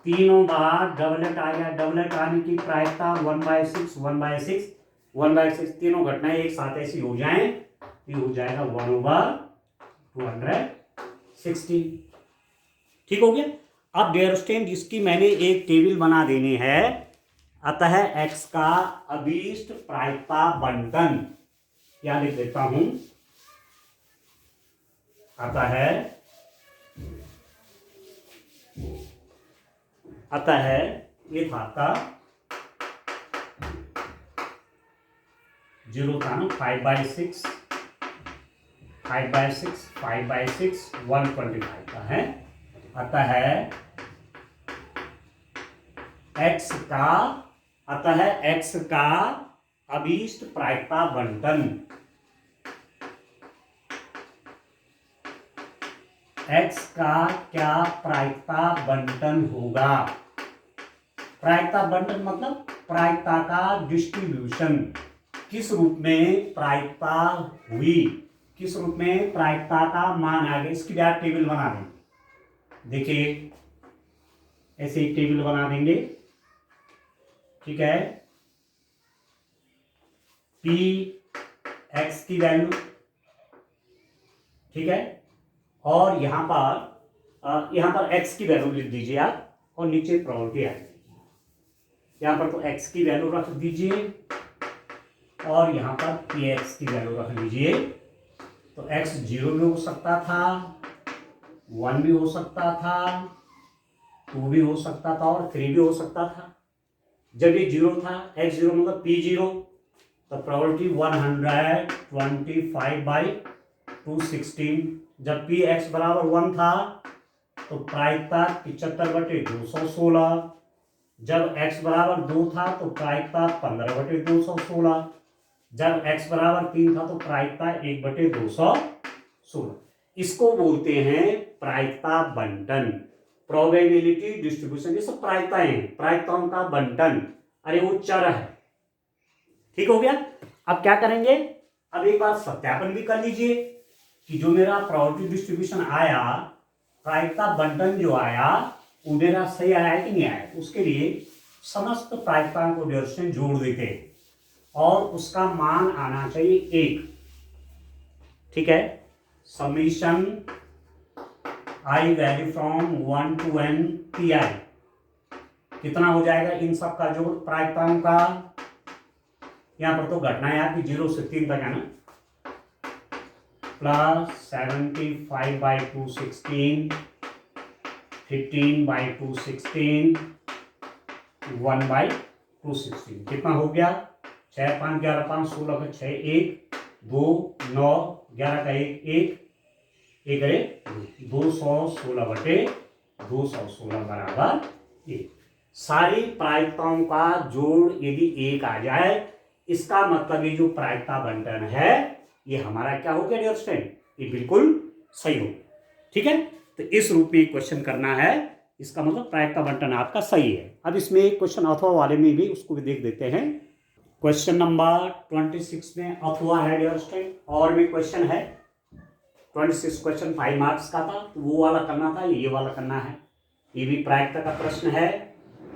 तीनों बार डबलेट आ गया। डबलेट आने की प्रायिकता 1/6, 1/6, 1/6। तीनों घटनाएं एक साथ ऐसी हो जाएं, ये हो जाएगा 1/216। ठीक हो गया। अब डियर स्टूडेंट, इसकी मैंने एक टेबल बना देनी है। अतः x का अभीष्ट प्रायिकता बंटन क्या लिख देता हूं, आता है ये था आपका 0 था ना, 5/6 125 का है। आता है x का अभीष्ट प्रायिकता बंटन। x का क्या प्रायिकता बंटन होगा? प्रायिकता बंटन मतलब प्रायिकता का डिस्ट्रीब्यूशन, किस रूप में प्रायिकता हुई, किस रूप में प्रायिकता का मान आ गया। इसकी भी टेबल बना देंगे। देखिए ऐसे ही टेबल बना देंगे, ठीक है। पी एक्स की वैल्यू, ठीक है, और यहां पर एक्स की वैल्यू लिख दीजिए आप, और नीचे प्रोबेबिलिटी आ जाएगी। यहां पर तो एक्स की वैल्यू रख दीजिए और यहां पर पी एक्स की वैल्यू रख लीजिए। तो एक्स 0 भी हो सकता था, 1 भी हो सकता था, 2 भी हो सकता था और 3 भी हो सकता था। जब ये 0 था, x 0 मतलब p 0, तो प्रोबेबिलिटी 125/216। जब p x बराबर 1 था तो प्रायिकता 75/216। जब x बराबर 2 था तो प्रायिकता 15/216। जब x बराबर 3 था तो प्रायिकता 1/216। इसको बोलते हैं प्रायिकता बंटन, प्रोबेबिलिटी डिस्ट्रीब्यूशन। ये सब प्रायिकताएं हैं, प्रायिकताओं का बंटन। अरे वो चर है, ठीक हो गया। अब क्या करेंगे, अब एक बार सत्यापन भी कर लीजिए कि जो मेरा प्रोबेबिलिटी डिस्ट्रीब्यूशन आया, प्रायिकता बंटन जो आया, वो मेरा सही आया कि नहीं आया। उसके लिए समस्त प्रायिकताओं को डिस्ट्रीब्यूशन जोड़ देते हैं और उसका मान आना चाहिए 1, ठीक है। Summation I value from 1 to n pi कितना हो जाएगा इन सब का जोड़ प्रायिकताओं का। यहां पर तो घटनाएं आपकी 0 से 3 तक है ना, प्लस 75/216, 15/216, 1/216। कितना हो गया, 6 5 11 5 16 का 6 1 2 9 11 का 1 1 1 216/216 बराबर 1। सारी प्रायिकताओं का जोड़ यदि 1 आ जाए, इसका मतलब ये जो प्रायिकता बंटन है ये हमारा क्या हो गया डियर स्टूडेंट, ये बिल्कुल सही हो, ठीक है। तो इस रूप में क्वेश्चन करना है, इसका मतलब प्रायिकता बंटन आपका सही है। अब इसमें एक क्वेश्चन अथवा वाले में भी उसको भी देख देते हैं। क्वेश्चन नंबर 26 में अथवा है डियर स्टूडेंट, और भी क्वेश्चन है। 26 क्वेश्चन 5 मार्क्स का था, तो वो वाला करना था, ये वाला करना है। ये भी प्रायिकता का प्रश्न है।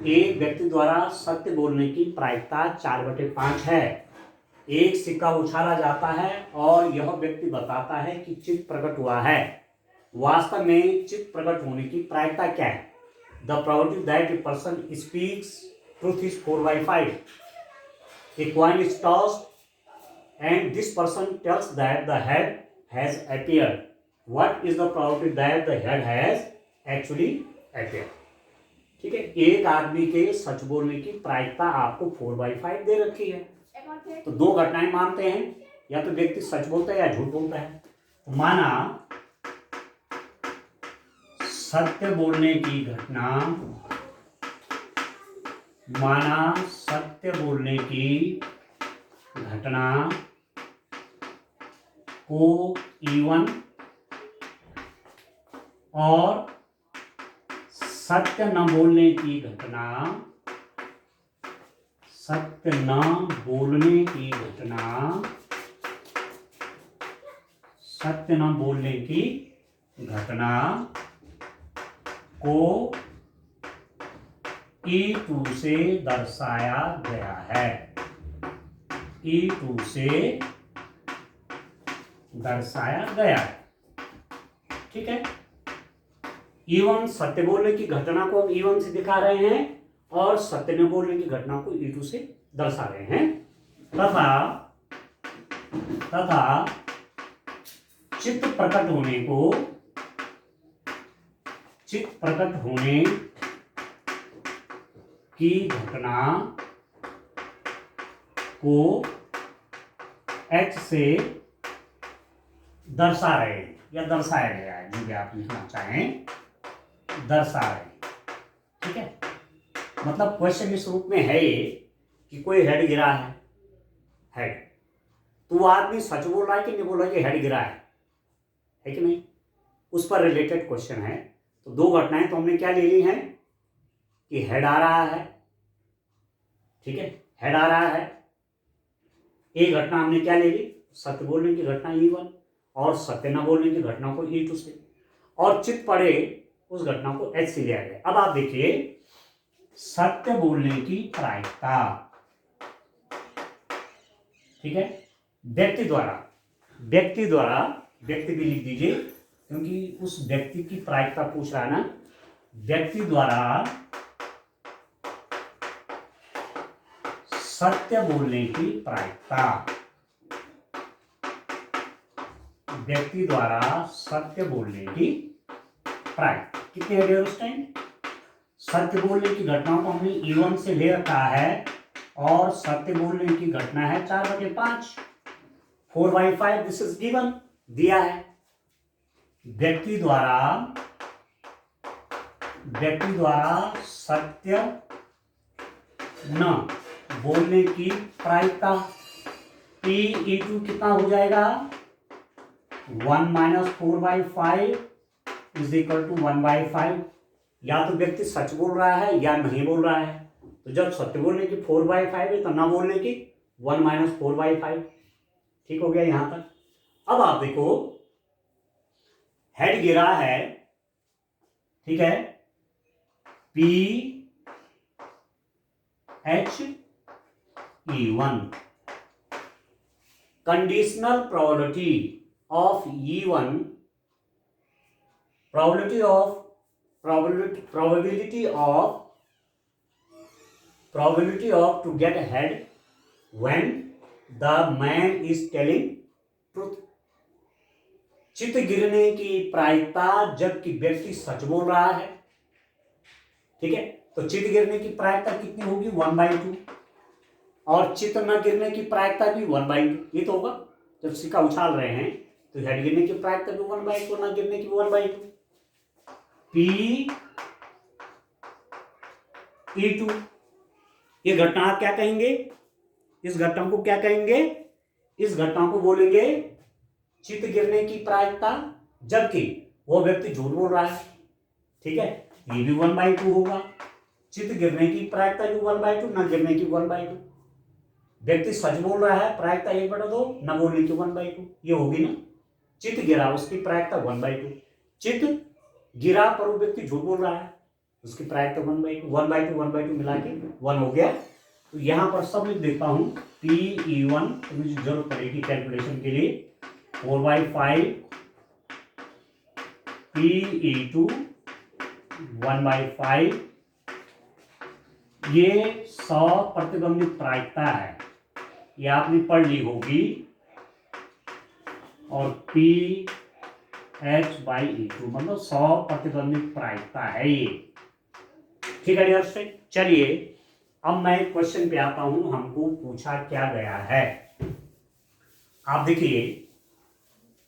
एक व्यक्ति द्वारा सत्य बोलने की प्रायिकता 4/5 है। एक सिक्का उछाला जाता है और यह व्यक्ति बताता है कि चित्त प्रकट हुआ है। वास्तव में चित्त प्रकट होने की प्रायिकता क्या है? The probability that a person speaks truth is 4/5। A coin is tossed and this person tales that the head has appeared. What is the probability that the head has actually appeared? ठीक है, एक आदमी के सच बोलने की प्रायिकता आपको 4/5 दे रखी है। तो दो घटनाएं मानते हैं, या तो व्यक्ति सच बोलता है या झूठ बोलता है। तो माना सत्य बोलने की घटना, माना सत्य बोलने की घटना को E1 और सत्य न बोलने की घटना, सत्य न बोलने की घटना, सत्य न बोलने की घटना को E2 से दर्शाया गया है। E2 से दर्शाया गया, ठीक है। E1 सत्य बोलने की घटना को हम E1 से दिखा रहे हैं और सत्य न बोलने की घटना को E2 से दर्शा रहे हैं। तथा चित्त प्रकट होने की घटना को H से दर्शा रहे हैं या दर्शाया गया है, जो भी आप लिखना चाहें, दर्शा रहे हैं। ठीक है, मतलब क्वेश्चन इस रूप में है ये कि कोई हेड गिरा है हेड, तो वो आदमी सच बोल रहा है कि नहीं बोल रहा है कि हेड गिरा है कि नहीं, उस पर रिलेटेड क्वेश्चन है। तो दो घटनाएं तो हमने क्या ले ली हैं कि हेड आ रहा है, ठीक है, हेड आ रहा है। एक घटना हमने क्या ले ली, सत्य बोलने की घटना E1 और सत्य न बोलने की घटना को E2 से, और चित्त पड़े उस घटना को H से लिया गया। अब आप देखिए, सत्य बोलने की प्रायिकता, ठीक है, व्यक्ति द्वारा व्यक्ति भी लिख दीजिए क्योंकि उस व्यक्ति की प्रायिकता पूछ रहा है ना। व्यक्ति द्वारा सत्य बोलने की प्रायिकता, व्यक्ति द्वारा सत्य बोलने की प्रायिकता कितनी है डियर स्टूडेंट? सत्य बोलने की घटनाओं को हमने E1 से ले रखा है और सत्य बोलने की घटना है 4/5, 4/5 दिस इज गिवन, दिया है। व्यक्ति द्वारा सत्य न बोलने की प्रायिकता P/E2 कितना हो जाएगा, 1 - 4/5 इज इक्वल टू 1/5। या तो व्यक्ति सच बोल रहा है या नहीं बोल रहा है, तो जब सत्य बोलने की 4/5 है तो ना बोलने की 1 - 4/5। ठीक हो गया यहां तक। अब आप देखो, हेड गिरा है, ठीक है, P/H/E1, conditional probability of E1, probability of to get head when the man is telling truth। चित्त गिरने की प्रायिकता जबकि व्यक्ति सच बोल रहा है, ठीक है, तो चित्त गिरने की प्रायिकता कितनी होगी, 1/2, और चित्त न गिरने की प्रायिकता भी 1/2। ये तो होगा, जब सिक्का उछाल रहे हैं तो हेड गिरने की प्रायिकता भी 1/2, न गिरने की 1/2। P/E2, ये घटना आप क्या कहेंगे, इस घटना को क्या कहेंगे, इस घटना को बोलेंगे चित्त गिरने की प्रायिकता जबकि वो व्यक्ति झूठ बोल रहा है, ठीक है, ये भी 1/2 होगा। चित्त गिरने की प्रायिकता भी 1/2, न गिरने की 1/2। व्यक्ति सच बोल रहा है, प्रायिकता 1/2, न बोलने की 1/2, ये होगी ना। चित्त गिरा, उसकी प्रायिकता 1/2। चित्त गिरा पर वो व्यक्ति झूठ बोल रहा है, उसकी प्रायिकता 1/2 मिला के 1 हो गया। तो यहां पर सब लिख देता हूं, P/E1 तो मुझे जरूरत पड़ेगी कैलकुलेशन के लिए, 4/5, P/E2 1/5, ये 100 प्रतिबंधित प्रायिकता है, ये आपने पढ़ ली होगी, और P/H/E2 मतलब 100 प्रतिबंधित प्रायिकता है ये। ठीक है डियर स्टूडेंट, चलिए अब मैं क्वेश्चन पे आता हूं, हमको पूछा क्या गया है। आप देखिए,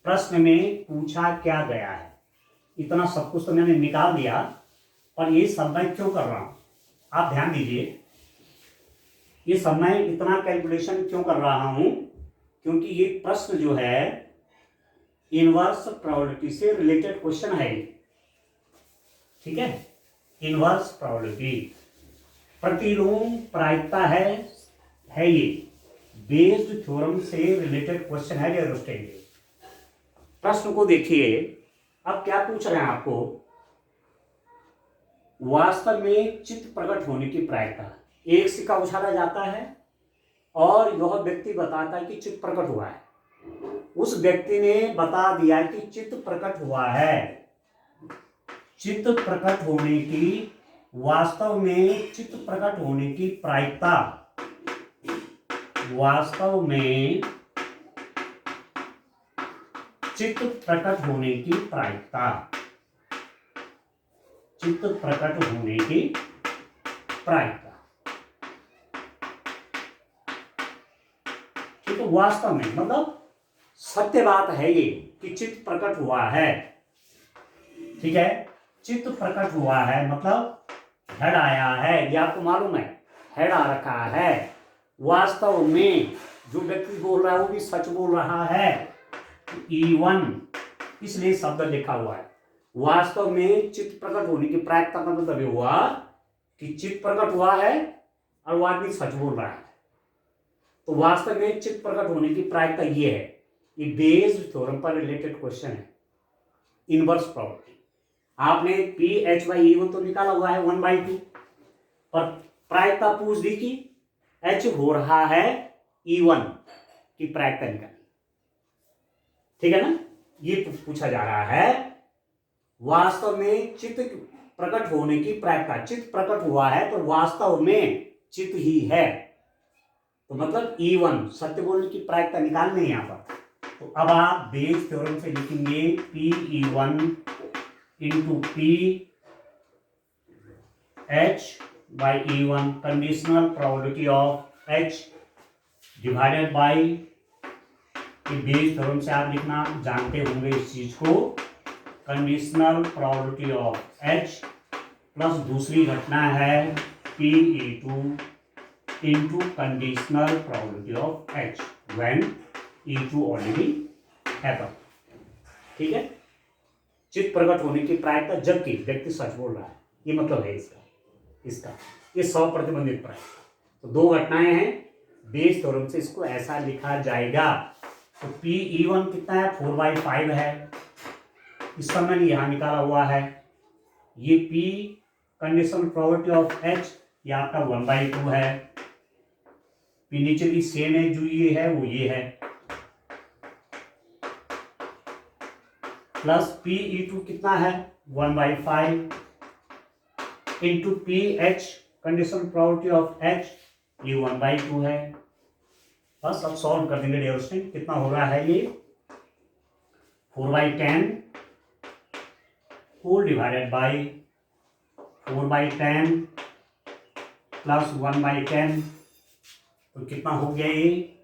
प्रश्न में पूछा क्या गया है, इतना सब कुछ तो मैंने निकाल दिया, पर ये सब मैं क्यों कर रहा हूं, आप ध्यान दीजिए। ये सब मैं इतना कैलकुलेशन क्यों कर रहा हूं, क्योंकि ये प्रश्न जो है इनवर्स प्रोबेबिलिटी से रिलेटेड क्वेश्चन है, ठीक है, इनवर्स प्रोबेबिलिटी, प्रतिलोम प्रायिकता है ये, बेस्ड थ्योरम से रिलेटेड क्वेश्चन है डियर स्टूडेंट। प्रश्न को देखिए, अब क्या पूछ रहे हैं आपको, वास्तव में चित्त प्रकट होने की प्रायिकता, एक सिक्का उछाला जाता है और यह व्यक्ति बताता है कि चित्त प्रकट हुआ है, उस व्यक्ति ने बता दिया कि चित्त प्रकट हुआ है। चित्त प्रकट होने की, वास्तव में चित्त प्रकट होने की प्रायिकता, वास्तव में चित्त प्रकट होने की प्रायिकता, चित्त प्रकट होने की प्रायिकता। ठीक है, वास्तव में मतलब सत्य बात है ये कि चित्त प्रकट हुआ है। ठीक है, चित्त प्रकट हुआ है मतलब हेड आया है, ये आपको मालूम है, हेड आ रखा है। वास्तव में जो व्यक्ति बोल रहा है वो भी सच बोल रहा है। E1 इसलिए शब्द लिखा हुआ है। वास्तव में चित्त प्रकट होने की प्रायिकता का मतलब ये हुआ कि चित्त प्रकट हुआ है और वो आदमी सच बोल रहा है। तो वास्तव में चित्त प्रकट होने की प्रायिकता ये है। ये बेस्ड थ्योरम पर रिलेटेड क्वेश्चन है, इनवर्स प्रॉपर्टी। आपने PH/E1 तो निकाला हुआ है 1/2, पर प्रायिकता पूछ दी कि H हो रहा है E1 की प्रायिकता निकाली। ठीक है ना, ये पूछा जा रहा है। वास्तव में चित्त प्रकट होने की प्रायिकता, चित्त प्रकट हुआ है तो वास्तव में चित्त ही है, तो मतलब E1 सत्य बोलने की प्रायिकता निकालनी है यहां पर। तो अब आप बेस थ्योरम से लिखेंगे PE1 into PH/E1 conditional probability of H divided by, Bayes theorem से आप लिखना जानते होंगे इस चीज को, conditional probability of H plus दूसरी घटना है PE2 into conditional probability of H when E2 already happen. ठीक है, चित्त प्रकट होने की प्रायिकता जबकि व्यक्ति सच बोल रहा है, ये मतलब है इसका ये 100 प्रतिबंधित प्रायिकता। तो दो घटनाएं हैं, बेस थ्योरम से इसको ऐसा लिखा जाएगा। तो PE1 कितना है, 4/5 है, इसका मैंने यहां निकाला हुआ है। ये P conditional probability of H ये आपका 1/2 है। P नीचे भी सेम है, जो ये है वो ये है, प्लस PE2 कितना है 1/5 into PH conditional probability of H ये 1/2 है। बस अब सॉल्व कर देंगे डियर स्टूडेंट। कितना हो रहा है ये 4/10 होल डिवाइडेड बाई 4/10 प्लस 1/10, तो कितना हो गया ये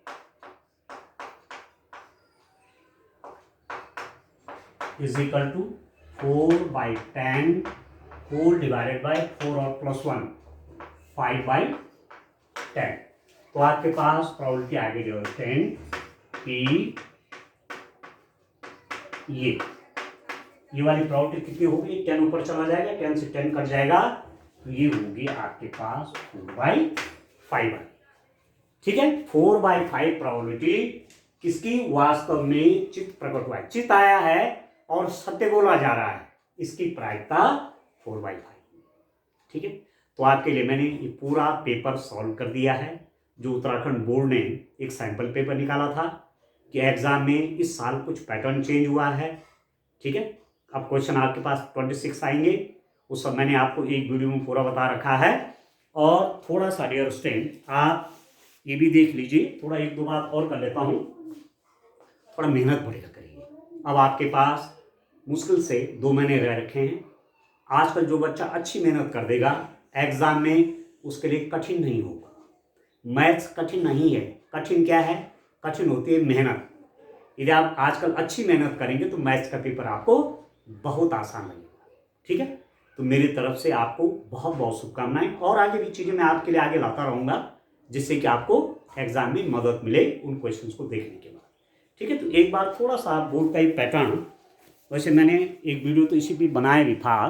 is equal to 4/10 whole divided by 4 और प्लस 1 5/10। तो आपके पास प्रोबेबिलिटी आ गई 10 कि ये वाली प्रोबेबिलिटी कितनी होगी, 10 ऊपर चला जाएगा, 10 से 10 कट जाएगा, तो ये होगी आपके पास 4/5। ठीक है, 4/5 प्रोबेबिलिटी किसकी, वास्तव में चित्त प्रकट हुआ है, चित्त आया है और सत्य बोला जा रहा है, इसकी प्रायिकता 4/5। ठीक है, तो आपके लिए मैंने ये पूरा पेपर सॉल्व कर दिया है, जो उत्तराखंड बोर्ड ने एक सैंपल पेपर निकाला था कि एग्जाम में इस साल कुछ पैटर्न चेंज हुआ है। ठीक है, अब क्वेश्चन आपके पास 26 आएंगे, उस सब मैंने आपको एक वीडियो में पूरा बता रखा है। और थोड़ा सा डियर स्टूडेंट आप ये भी देख लीजिए, थोड़ा एक दो बात और कर लेता हूँ, थोड़ा मेहनत बढ़िया करिए। अब आपके पास मुश्किल से 2 महीने रह रखे हैं। आजकल जो बच्चा अच्छी मेहनत कर देगा एग्जाम में, उसके लिए कठिन नहीं होगा। मैथ्स कठिन नहीं है, कठिन क्या है, कठिन होती है मेहनत। यदि आप आजकल अच्छी मेहनत करेंगे तो मैथ्स का पेपर आपको बहुत आसान लगेगा। ठीक है, तो मेरी तरफ से आपको बहुत बहुत शुभकामनाएं, और आगे भी चीज़ें मैं आपके लिए आगे लाता रहूँगा, जिससे कि आपको एग्जाम में मदद मिले उन क्वेश्चंस को देखने के बाद। ठीक है, तो एक बार थोड़ा सा बोर्ड का ही पैटर्न, वैसे मैंने एक वीडियो तो इसी भी बनाया भी था,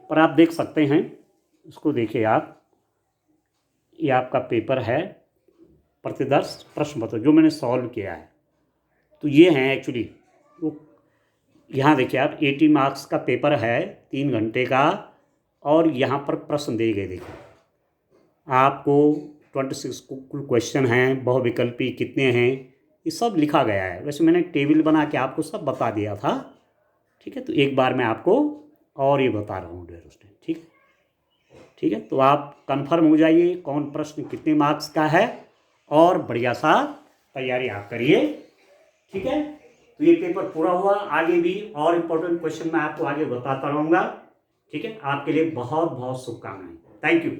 पर आप देख सकते हैं, उसको देखिए आप। ये आपका पेपर है प्रतिदर्श प्रश्न पत्र जो मैंने सॉल्व किया है, तो ये हैं एक्चुअली वो, यहाँ देखिए आप 80 मार्क्स का पेपर है 3 घंटे का, और यहाँ पर प्रश्न दिए गए देखिए आपको 26 कुल क्वेश्चन हैं, बहुविकल्पी कितने हैं, ये सब लिखा गया है। वैसे मैंने टेबल बना के आपको सब बता दिया था। ठीक है, तो एक बार मैं आपको और ये बता रहा हूँ डियर स्टूडेंट। ठीक है, ठीक है, तो आप कंफर्म हो जाइए कौन प्रश्न कितने मार्क्स का है, और बढ़िया सा तैयारी आप करिए। ठीक है, तो ये पेपर पूरा हुआ, आगे भी और इम्पोर्टेंट क्वेश्चन मैं आपको आगे बताता रहूँगा। ठीक है, आपके लिए बहुत बहुत शुभकामनाएं। Thank you.